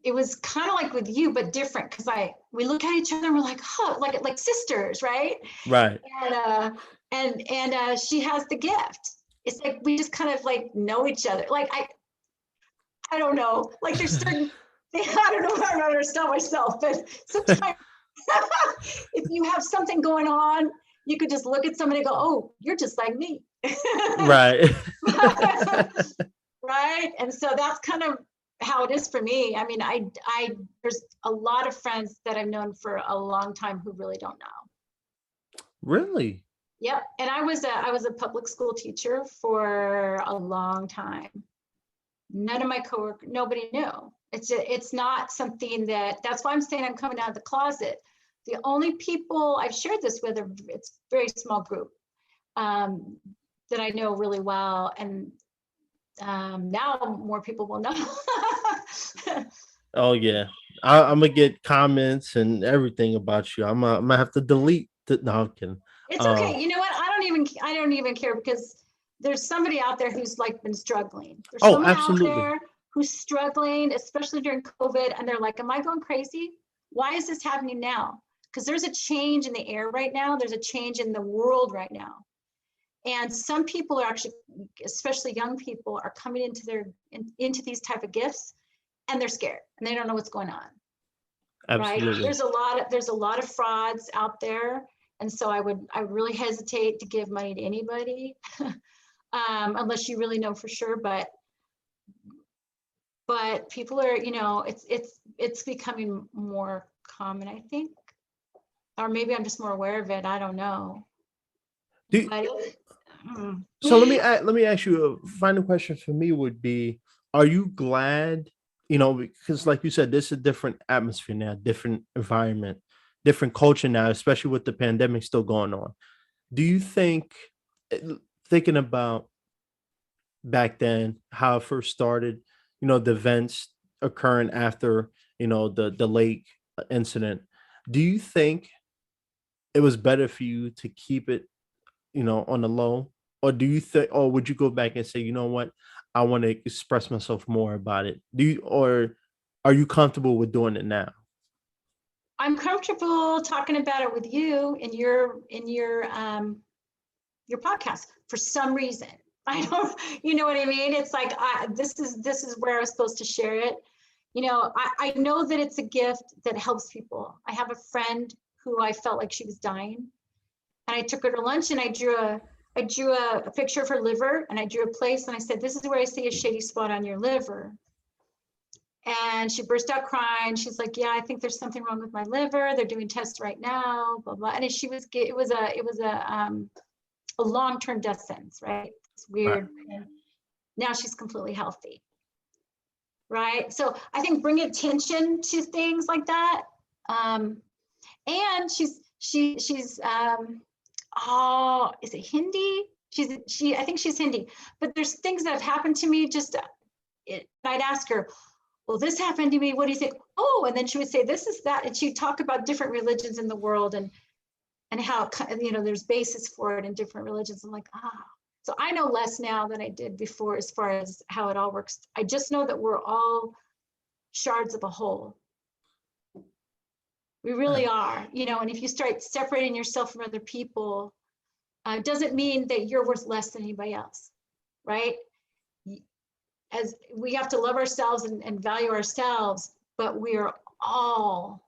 Speaker 2: it was kind of like with you, but different, because we look at each other and we're like, like sisters, right?
Speaker 1: Right.
Speaker 2: And she has the gift. It's like we just kind of like know each other. Like I don't know. Like there's certain I don't know how to understand myself, but sometimes if you have something going on, you could just look at somebody and go, oh, you're just like me.
Speaker 1: Right.
Speaker 2: Right. And so that's kind of how it is for me. I mean, there's a lot of friends that I've known for a long time who really don't know.
Speaker 1: Really?
Speaker 2: Yep. And I was a public school teacher for a long time. None of my coworkers, nobody knew. It's not something that's why I'm saying I'm coming out of the closet. The only people I've shared this with it's a very small group that I know really well. And now more people will know.
Speaker 1: Oh yeah, I'm gonna get comments and everything about you. I'm gonna have to delete. No, I'm kidding.
Speaker 2: It's okay. You know what? I don't even care, because there's somebody out there who's like been struggling. There's someone
Speaker 1: absolutely.
Speaker 2: out there who's struggling, especially during COVID, and they're like, "Am I going crazy? Why is this happening now?" Because there's a change in the air right now. There's a change in the world right now. And some people are actually, especially young people, are coming into these type of gifts, and they're scared and they don't know what's going on.
Speaker 1: Absolutely.
Speaker 2: Right? There's a lot of frauds out there. And so I really hesitate to give money to anybody unless you really know for sure. But people are, it's becoming more common, I think. Or maybe I'm just more aware of it. I don't know.
Speaker 1: So let me ask you a final question. For me would be, are you glad, because like you said, this is a different atmosphere now, different environment, different culture now, especially with the pandemic still going on. Do you think, thinking about back then, how it first started, the events occurring after, the lake incident, do you think it was better for you to keep it, on the low? Or do you think, or would you go back and say, you know what, I want to express myself more about it? Or are you comfortable with doing it now?
Speaker 2: I'm comfortable talking about it with you in your podcast for some reason. I don't, you know what I mean? It's like, this is where I was supposed to share it. I know that it's a gift that helps people. I have a friend who I felt like she was dying, and I took her to lunch, and I drew a picture of her liver, and I drew a place, and I said, "This is where I see a shady spot on your liver." And she burst out crying. She's like, "Yeah, I think there's something wrong with my liver. They're doing tests right now, blah blah." And it was a long-term death sentence, right? It's weird.
Speaker 1: Right.
Speaker 2: Now she's completely healthy, right? So I think bring attention to things like that. And she's oh, is it Hindi? I think she's Hindi. But there's things that have happened to me. I'd ask her, "Well, this happened to me. What do you think?" Oh, and then she would say, "This is that," and she'd talk about different religions in the world and how there's basis for it in different religions. I'm like, so I know less now than I did before as far as how it all works. I just know that we're all shards of a whole. We really are, and if you start separating yourself from other people, it doesn't mean that you're worth less than anybody else, right? As we have to love ourselves and value ourselves, but we are all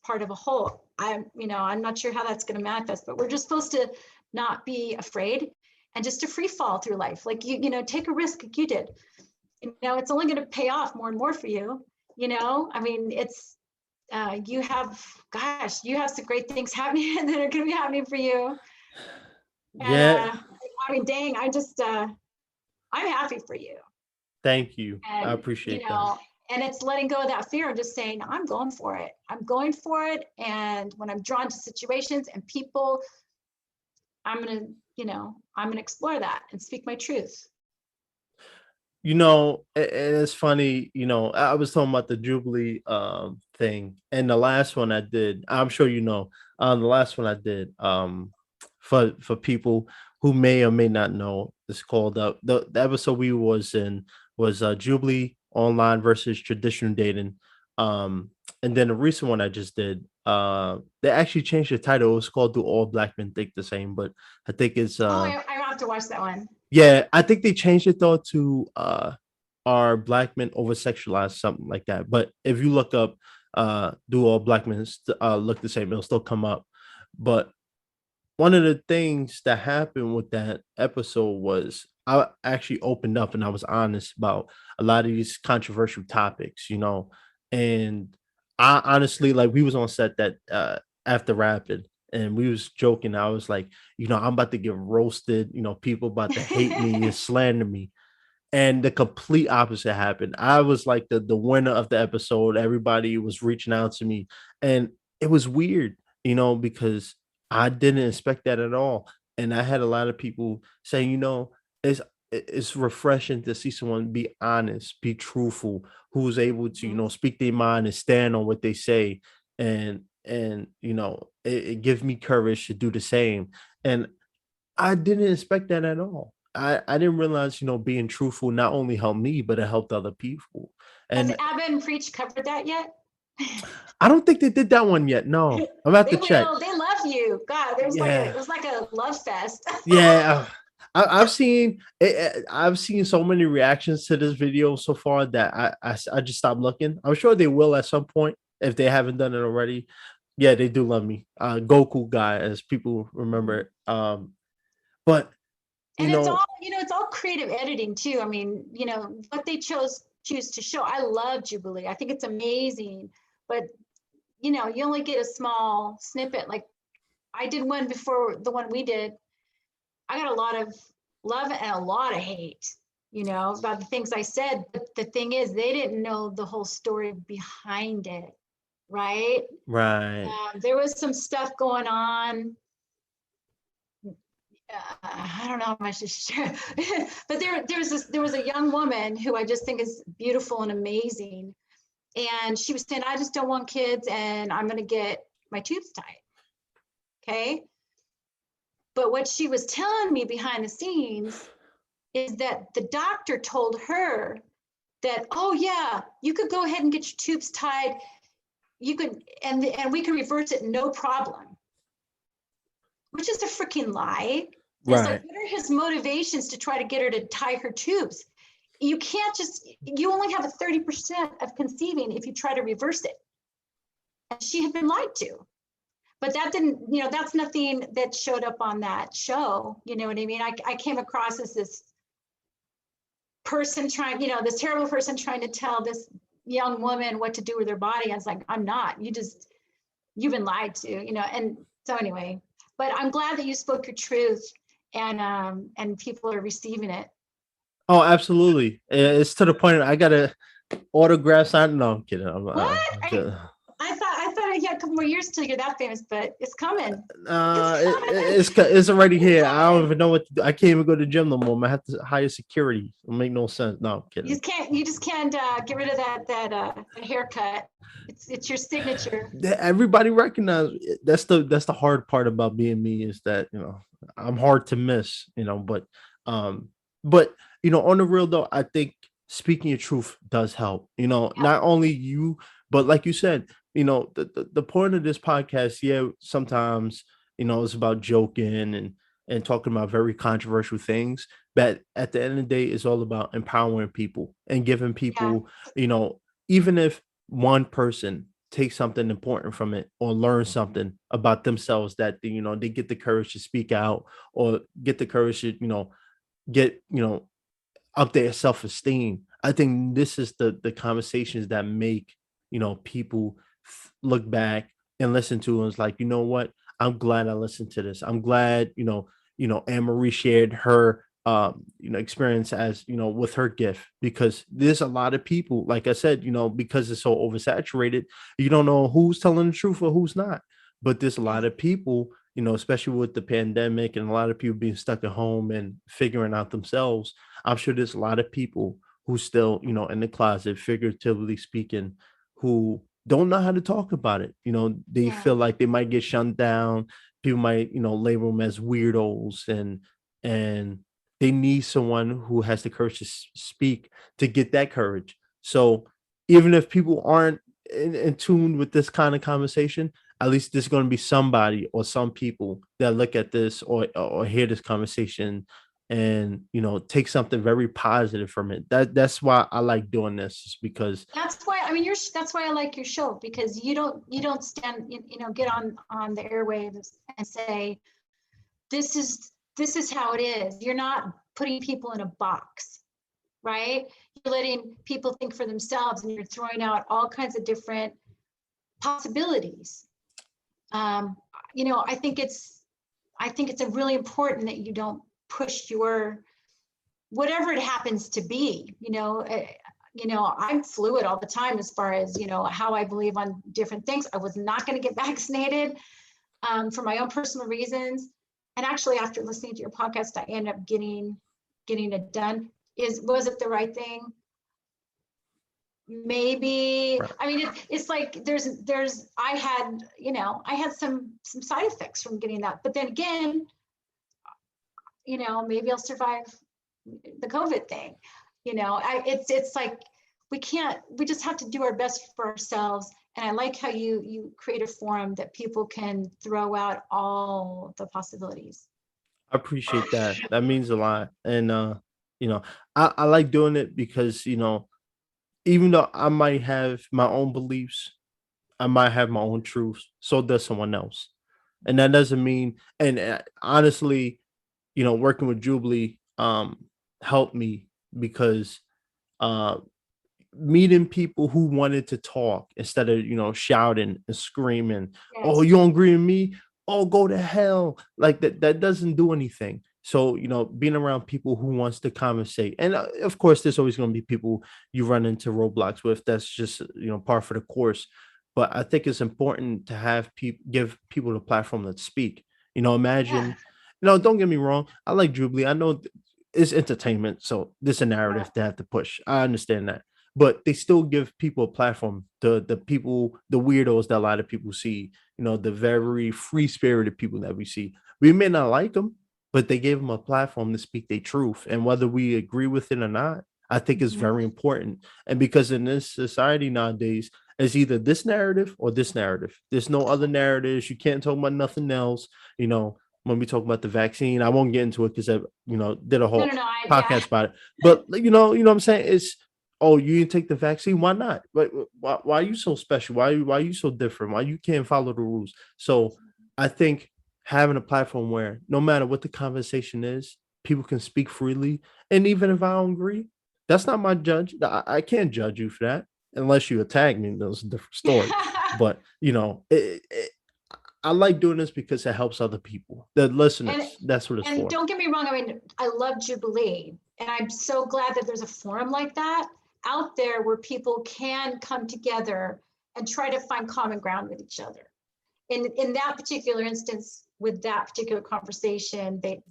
Speaker 2: part of a whole. I'm not sure how that's going to manifest, but we're just supposed to not be afraid and just to free fall through life. Like, take a risk like you did. It's only going to pay off more and more for you. I mean, it's, you have some great things happening that are going to be happening for you.
Speaker 1: Yeah.
Speaker 2: I mean, dang, I'm happy for you.
Speaker 1: Thank you.
Speaker 2: And,
Speaker 1: I appreciate that.
Speaker 2: And it's letting go of that fear and just saying, I'm going for it. I'm going for it. And when I'm drawn to situations and people, I'm going to explore that and speak my truth.
Speaker 1: It's funny, I was talking about the Jubilee thing, and the last one I did, I'm sure the last one I did, for people who may or may not know, it's called the episode we was in was Jubilee online versus traditional dating. And then the recent one I just did, they actually changed the title. It was called Do All Black Men Think the Same? But I think it's
Speaker 2: I have to watch that one.
Speaker 1: Yeah, I think they changed it though to Are Black Men Over Sexualized, something like that. But if you look up Do All Black Men Look the Same, it'll still come up. But one of the things that happened with that episode was I actually opened up and I was honest about a lot of these controversial topics, and I honestly, like, we was on set that after rapping, and we was joking. I was like, I'm about to get roasted, people about to hate me and slander me. And the complete opposite happened. I was like the winner of the episode. Everybody was reaching out to me, and it was weird, because I didn't expect that at all. And I had a lot of people saying, it's refreshing to see someone be honest, be truthful, who's able to, speak their mind and stand on what they say. And it gives me courage to do the same. And I didn't expect that at all. I didn't realize, being truthful not only helped me, but it helped other people.
Speaker 2: Has
Speaker 1: And
Speaker 2: Abba and Preach covered that yet?
Speaker 1: I don't think they did that one yet. No, I'm about to check.
Speaker 2: They love you. God, it was like a love fest.
Speaker 1: Yeah. I've seen I've seen so many reactions to this video so far that I just stopped looking. I'm sure they will at some point if they haven't done it already. Yeah, they do love me. Goku guy, as people remember. But
Speaker 2: it's all creative editing too. I mean, what they choose to show. I love Jubilee. I think it's amazing. But you only get a small snippet. Like I did one before the one we did. I got a lot of love and a lot of hate, about the things I said. But the thing is, they didn't know the whole story behind it, right?
Speaker 1: Right.
Speaker 2: There was some stuff going on. I don't know how much to share, but there was a young woman who I just think is beautiful and amazing. And she was saying, I just don't want kids and I'm going to get my tubes tied. Okay. But what she was telling me behind the scenes is that the doctor told her that, oh yeah, you could go ahead and get your tubes tied. You could, and we can reverse it, no problem. Which is a freaking lie. Right. Like, what are his motivations to try to get her to tie her tubes? you can't just, you only have a 30% of conceiving if you try to reverse it. And she had been lied to. But that didn't, that's nothing that showed up on that show. You know what I mean? I came across as this person trying, this terrible person trying to tell this young woman what to do with her body. I was like, I'm not. You've been lied to, and so anyway, but I'm glad that you spoke your truth and people are receiving it.
Speaker 1: Oh, absolutely. It's to the point I gotta autograph sign. No, I'm kidding.
Speaker 2: What? I thought I had a couple more years till you're that famous, but it's coming.
Speaker 1: It's already here. I don't even know what to do. I can't even go to the gym no more. I have to hire security. It'll make no sense. No, I'm kidding.
Speaker 2: You just can't get rid of that haircut. It's your signature.
Speaker 1: Everybody recognizes that's the hard part about being me is that I'm hard to miss. But on the real though, I think speaking your truth does help. Not only you, but like you said, the point of this podcast, yeah, sometimes it's about joking and talking about very controversial things, but at the end of the day, it's all about empowering people and giving people, even if one person takes something important from it or learn something about themselves that they get the courage to speak out or get the courage to get up their self-esteem. I think this is the conversations that make people look back and listen to and it's like, you know what, I'm glad I listened to this. I'm glad Anne Marie shared her experience as with her gift, because there's a lot of people, like I said, because it's so oversaturated, you don't know who's telling the truth or who's not. But there's a lot of people, especially with the pandemic and a lot of people being stuck at home and figuring out themselves. I'm sure there's a lot of people who still, in the closet, figuratively speaking, who don't know how to talk about it. They feel like they might get shunned down. People might, label them as weirdos, and they need someone who has the courage to speak to get that courage. So even if people aren't in tune with this kind of conversation, at least there's going to be somebody or some people that look at this or hear this conversation and take something very positive from it. That's why I like doing this, is because
Speaker 2: that's why that's why I like your show, because you don't stand get on the airwaves and say this is how it is. You're not putting people in a box, right? You're letting people think for themselves and you're throwing out all kinds of different possibilities. I think it's a really important that you don't push your whatever it happens to be. I'm fluid all the time as far as how I believe on different things. I was not going to get vaccinated for my own personal reasons, and actually after listening to your podcast, I ended up getting it done. Was it the right thing? Maybe. I mean, it's like there's I had some side effects from getting that, but then again, maybe I'll survive the COVID thing. It's like we just have to do our best for ourselves. And I like how you create a forum that people can throw out all the possibilities.
Speaker 1: I appreciate that. That means a lot. And I like doing it because even though I might have my own beliefs, I might have my own truths, so does someone else. And that doesn't mean, and honestly, working with Jubilee helped me because meeting people who wanted to talk instead of shouting and screaming. Yes. Oh, you don't agree with me? Oh, go to hell. Like that doesn't do anything. So being around people who wants to conversate, and of course there's always going to be people you run into roadblocks with. That's just part for the course. But I think it's important to have give people the platform to speak. Imagine. Yeah. Don't get me wrong, I like Jubilee. I know it's entertainment, so there's a narrative they have to push. I understand that. But they still give people a platform, the people, the weirdos that a lot of people see, the very free-spirited people that we see. We may not like them, but they gave them a platform to speak their truth. And whether we agree with it or not, I think is very important. And because in this society nowadays, it's either this narrative or this narrative. There's no other narratives. You can't talk about nothing else. when we talk about the vaccine. I won't get into it because I, did a whole
Speaker 2: No,
Speaker 1: podcast about it. But what I'm saying is, oh, you didn't take the vaccine? Why not? But why are you so special? Why are you so different? Why you can't follow the rules? So I think having a platform where no matter what the conversation is, people can speak freely. And even if I don't agree, that's not my judge. I can't judge you for that unless you attack me. That's a different story. But I like doing this because it helps other people, the listeners. That's what it's
Speaker 2: and
Speaker 1: for.
Speaker 2: don't get me wrong. I mean, I love Jubilee, and I'm so glad that there's a forum like that out there where people can come together and try to find common ground with each other. In that particular instance, with that particular conversation, it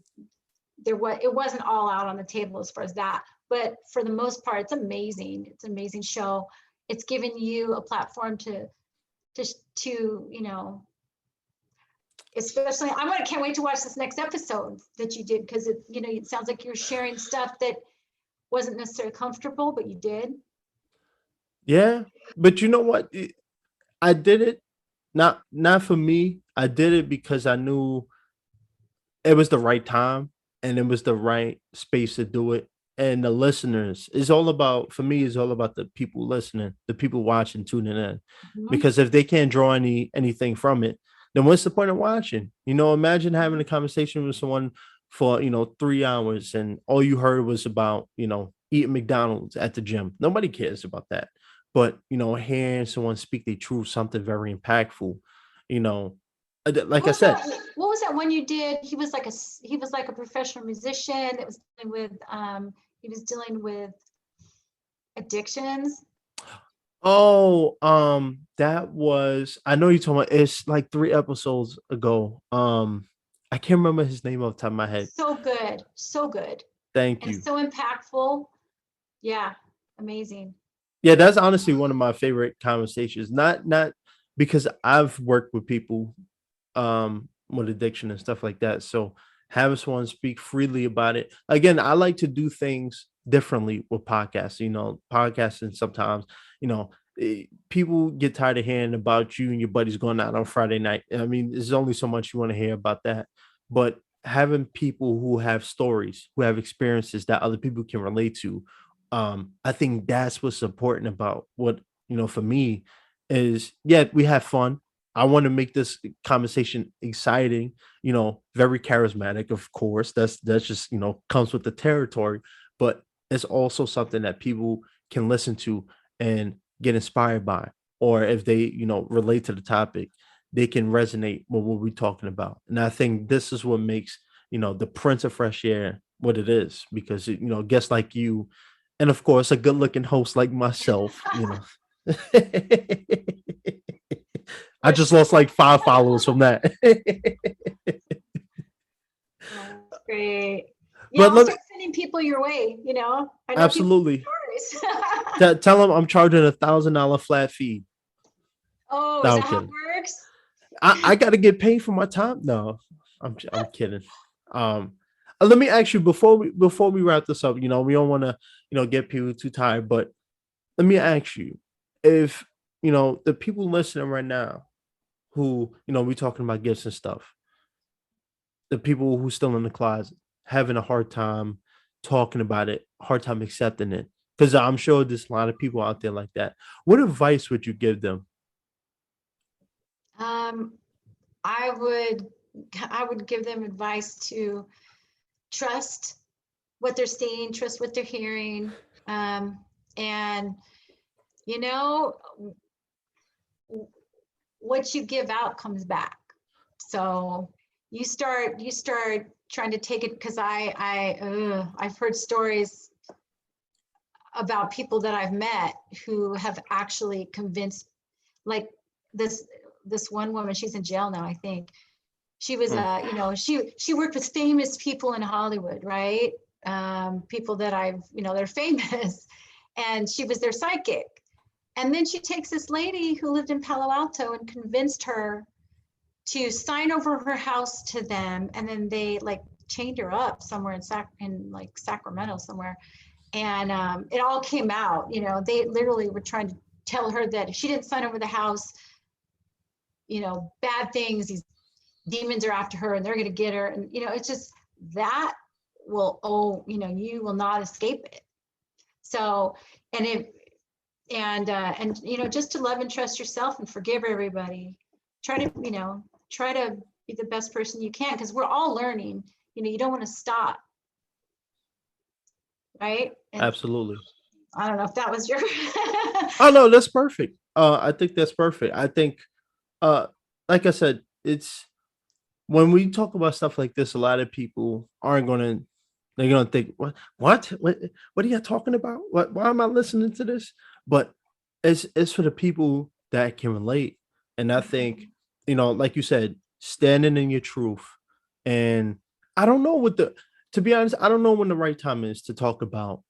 Speaker 2: wasn't all out on the table as far as that. But for the most part, it's amazing. It's an amazing show. It's given you a platform to especially can't wait to watch this next episode that you did, because it sounds like you're sharing stuff that wasn't necessarily comfortable, but you did.
Speaker 1: Yeah, but you know what? I did it not for me. I did it because I knew it was the right time and it was the right space to do it. And the listeners is all about, for me, is all about the people listening, the people watching, tuning in.
Speaker 2: Mhm.
Speaker 1: Because if they can't draw anything from it, then what's the point of watching? Imagine having a conversation with someone for 3 hours and all you heard was about eating McDonald's at the gym. Nobody cares about that. But hearing someone speak their truth, something very impactful, like I said.
Speaker 2: What was that one you did? He was like a professional musician that was dealing with addictions.
Speaker 1: Oh, that was, I know you're talking about, it's like 3 episodes ago. I can't remember his name off the top of my head.
Speaker 2: So good. So good.
Speaker 1: Thank you.
Speaker 2: And so impactful. Yeah. Amazing.
Speaker 1: Yeah, that's honestly one of my favorite conversations. Not because I've worked with people with addiction and stuff like that. So having someone speak freely about it. Again, I like to do things differently with podcasts. Podcasting sometimes, people get tired of hearing about you and your buddies going out on Friday night. I mean, there's only so much you want to hear about that. But having people who have stories, who have experiences that other people can relate to, I think that's what's important about what, for me is, yeah, we have fun. I want to make this conversation exciting, very charismatic, of course. That's just, comes with the territory, but it's also something that people can listen to and get inspired by, or if they, relate to the topic, they can resonate with what we're talking about. And I think this is what makes, the Prince of Fresh Air what it is, because, guests like you, and of course, a good looking host like myself, I just lost like 5 followers from that.
Speaker 2: That's great. Yeah, I'll start sending people your way, I know
Speaker 1: absolutely. Tell them I'm charging $1,000 flat fee.
Speaker 2: Oh, is that how it works?
Speaker 1: I got to get paid for my time. No, I'm kidding. Let me ask you before we wrap this up. We don't want to get people too tired, but let me ask you, if the people listening right now, who we're talking about gifts and stuff, the people who still in the closet having a hard time talking about it, hard time accepting it, because I'm sure there's a lot of people out there like that. What advice would you give them?
Speaker 2: I would give them advice to trust what they're seeing, trust what they're hearing, and what you give out comes back. So you start trying to take it, because I've heard stories about people that I've met who have actually convinced, like this one woman, she's in jail now, I think. She was she worked with famous people in Hollywood, right? People that they're famous, and she was their psychic. And then she takes this lady who lived in Palo Alto and convinced her to sign over her house to them. And then they chained her up somewhere in Sacramento somewhere. And it all came out, they literally were trying to tell her that if she didn't sign over the house, bad things, these demons are after her and they're going to get her. And, it's just that you will not escape it. So, just to love and trust yourself and forgive everybody. Try to be the best person you can, because we're all learning. You don't want to stop. Right? And
Speaker 1: Absolutely.
Speaker 2: I don't know if that was your.
Speaker 1: Oh no, that's perfect. I think that's perfect. I think, like I said, it's when we talk about stuff like this, a lot of people aren't gonna. They're gonna think, what are you talking about? Why am I listening to this? But it's for the people that can relate. And I think, like you said, standing in your truth. And I don't know to be honest, I don't know when the right time is to talk about,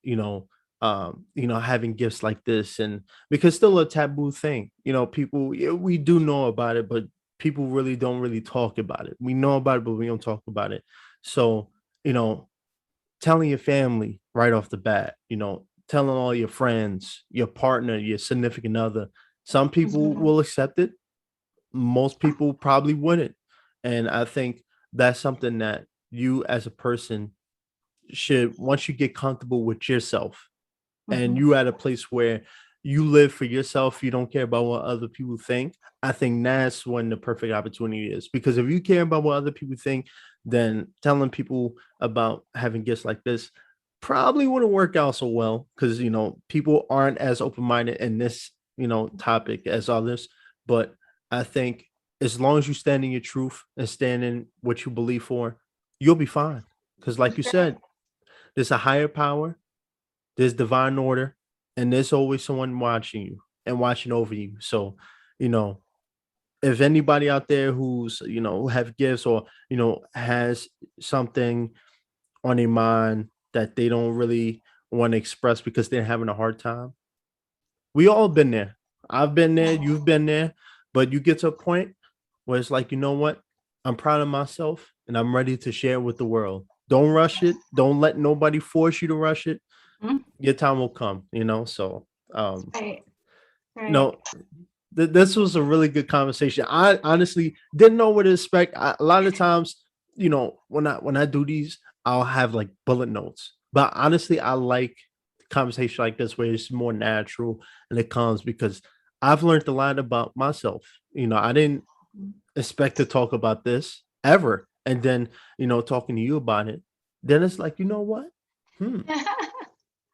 Speaker 1: having gifts like this, and because still a taboo thing. People, we do know about it, but people really don't really talk about it. We know about it, but we don't talk about it. So, telling your family right off the bat, telling all your friends, your partner, your significant other. Some people will accept it. Most people probably wouldn't. And I think that's something that you as a person should, once you get comfortable with yourself and you at a place where you live for yourself, you don't care about what other people think. I think that's when the perfect opportunity is, because if you care about what other people think, then telling people about having gifts like this probably wouldn't work out so well, because people aren't as open-minded in this topic as others. But I think as long as you stand in your truth and stand in what you believe for, you'll be fine. Because like you said, there's a higher power, there's divine order, and there's always someone watching you and watching over you. So, if anybody out there who's, who have gifts, or, has something on their mind that they don't really want to express because they're having a hard time, we all been there. I've been there, you've been there, but you get to a point where it's like, you know what? I'm proud of myself and I'm ready to share with the world. Don't rush it. Don't let nobody force you to rush it. Your time will come, So,
Speaker 2: Right.
Speaker 1: this was a really good conversation. I honestly didn't know what to expect. A lot of times, when I do these, I'll have like bullet notes. But honestly, I like conversation like this where it's more natural and it comes, because I've learned a lot about myself. I didn't expect to talk about this ever. And then, talking to you about it, then it's like, you know what?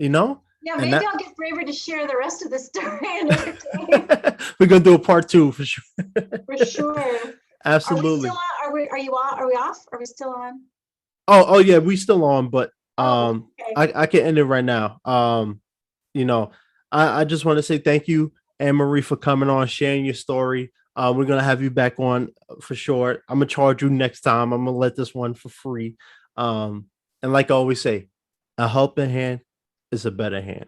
Speaker 2: Yeah,
Speaker 1: And
Speaker 2: maybe I'll get braver to share the rest of the story another day.
Speaker 1: we're gonna do a part 2 for sure.
Speaker 2: For sure.
Speaker 1: Absolutely.
Speaker 2: Are we still on? Are we off? Are we still on?
Speaker 1: Oh yeah, we still on, but
Speaker 2: Okay.
Speaker 1: I can end it right now. I just want to say thank you, Anne Marie, for coming on, sharing your story. We're gonna have you back on for sure. I'm gonna charge you next time. I'm gonna let this one for free. And like I always say, a helping hand is a better hand.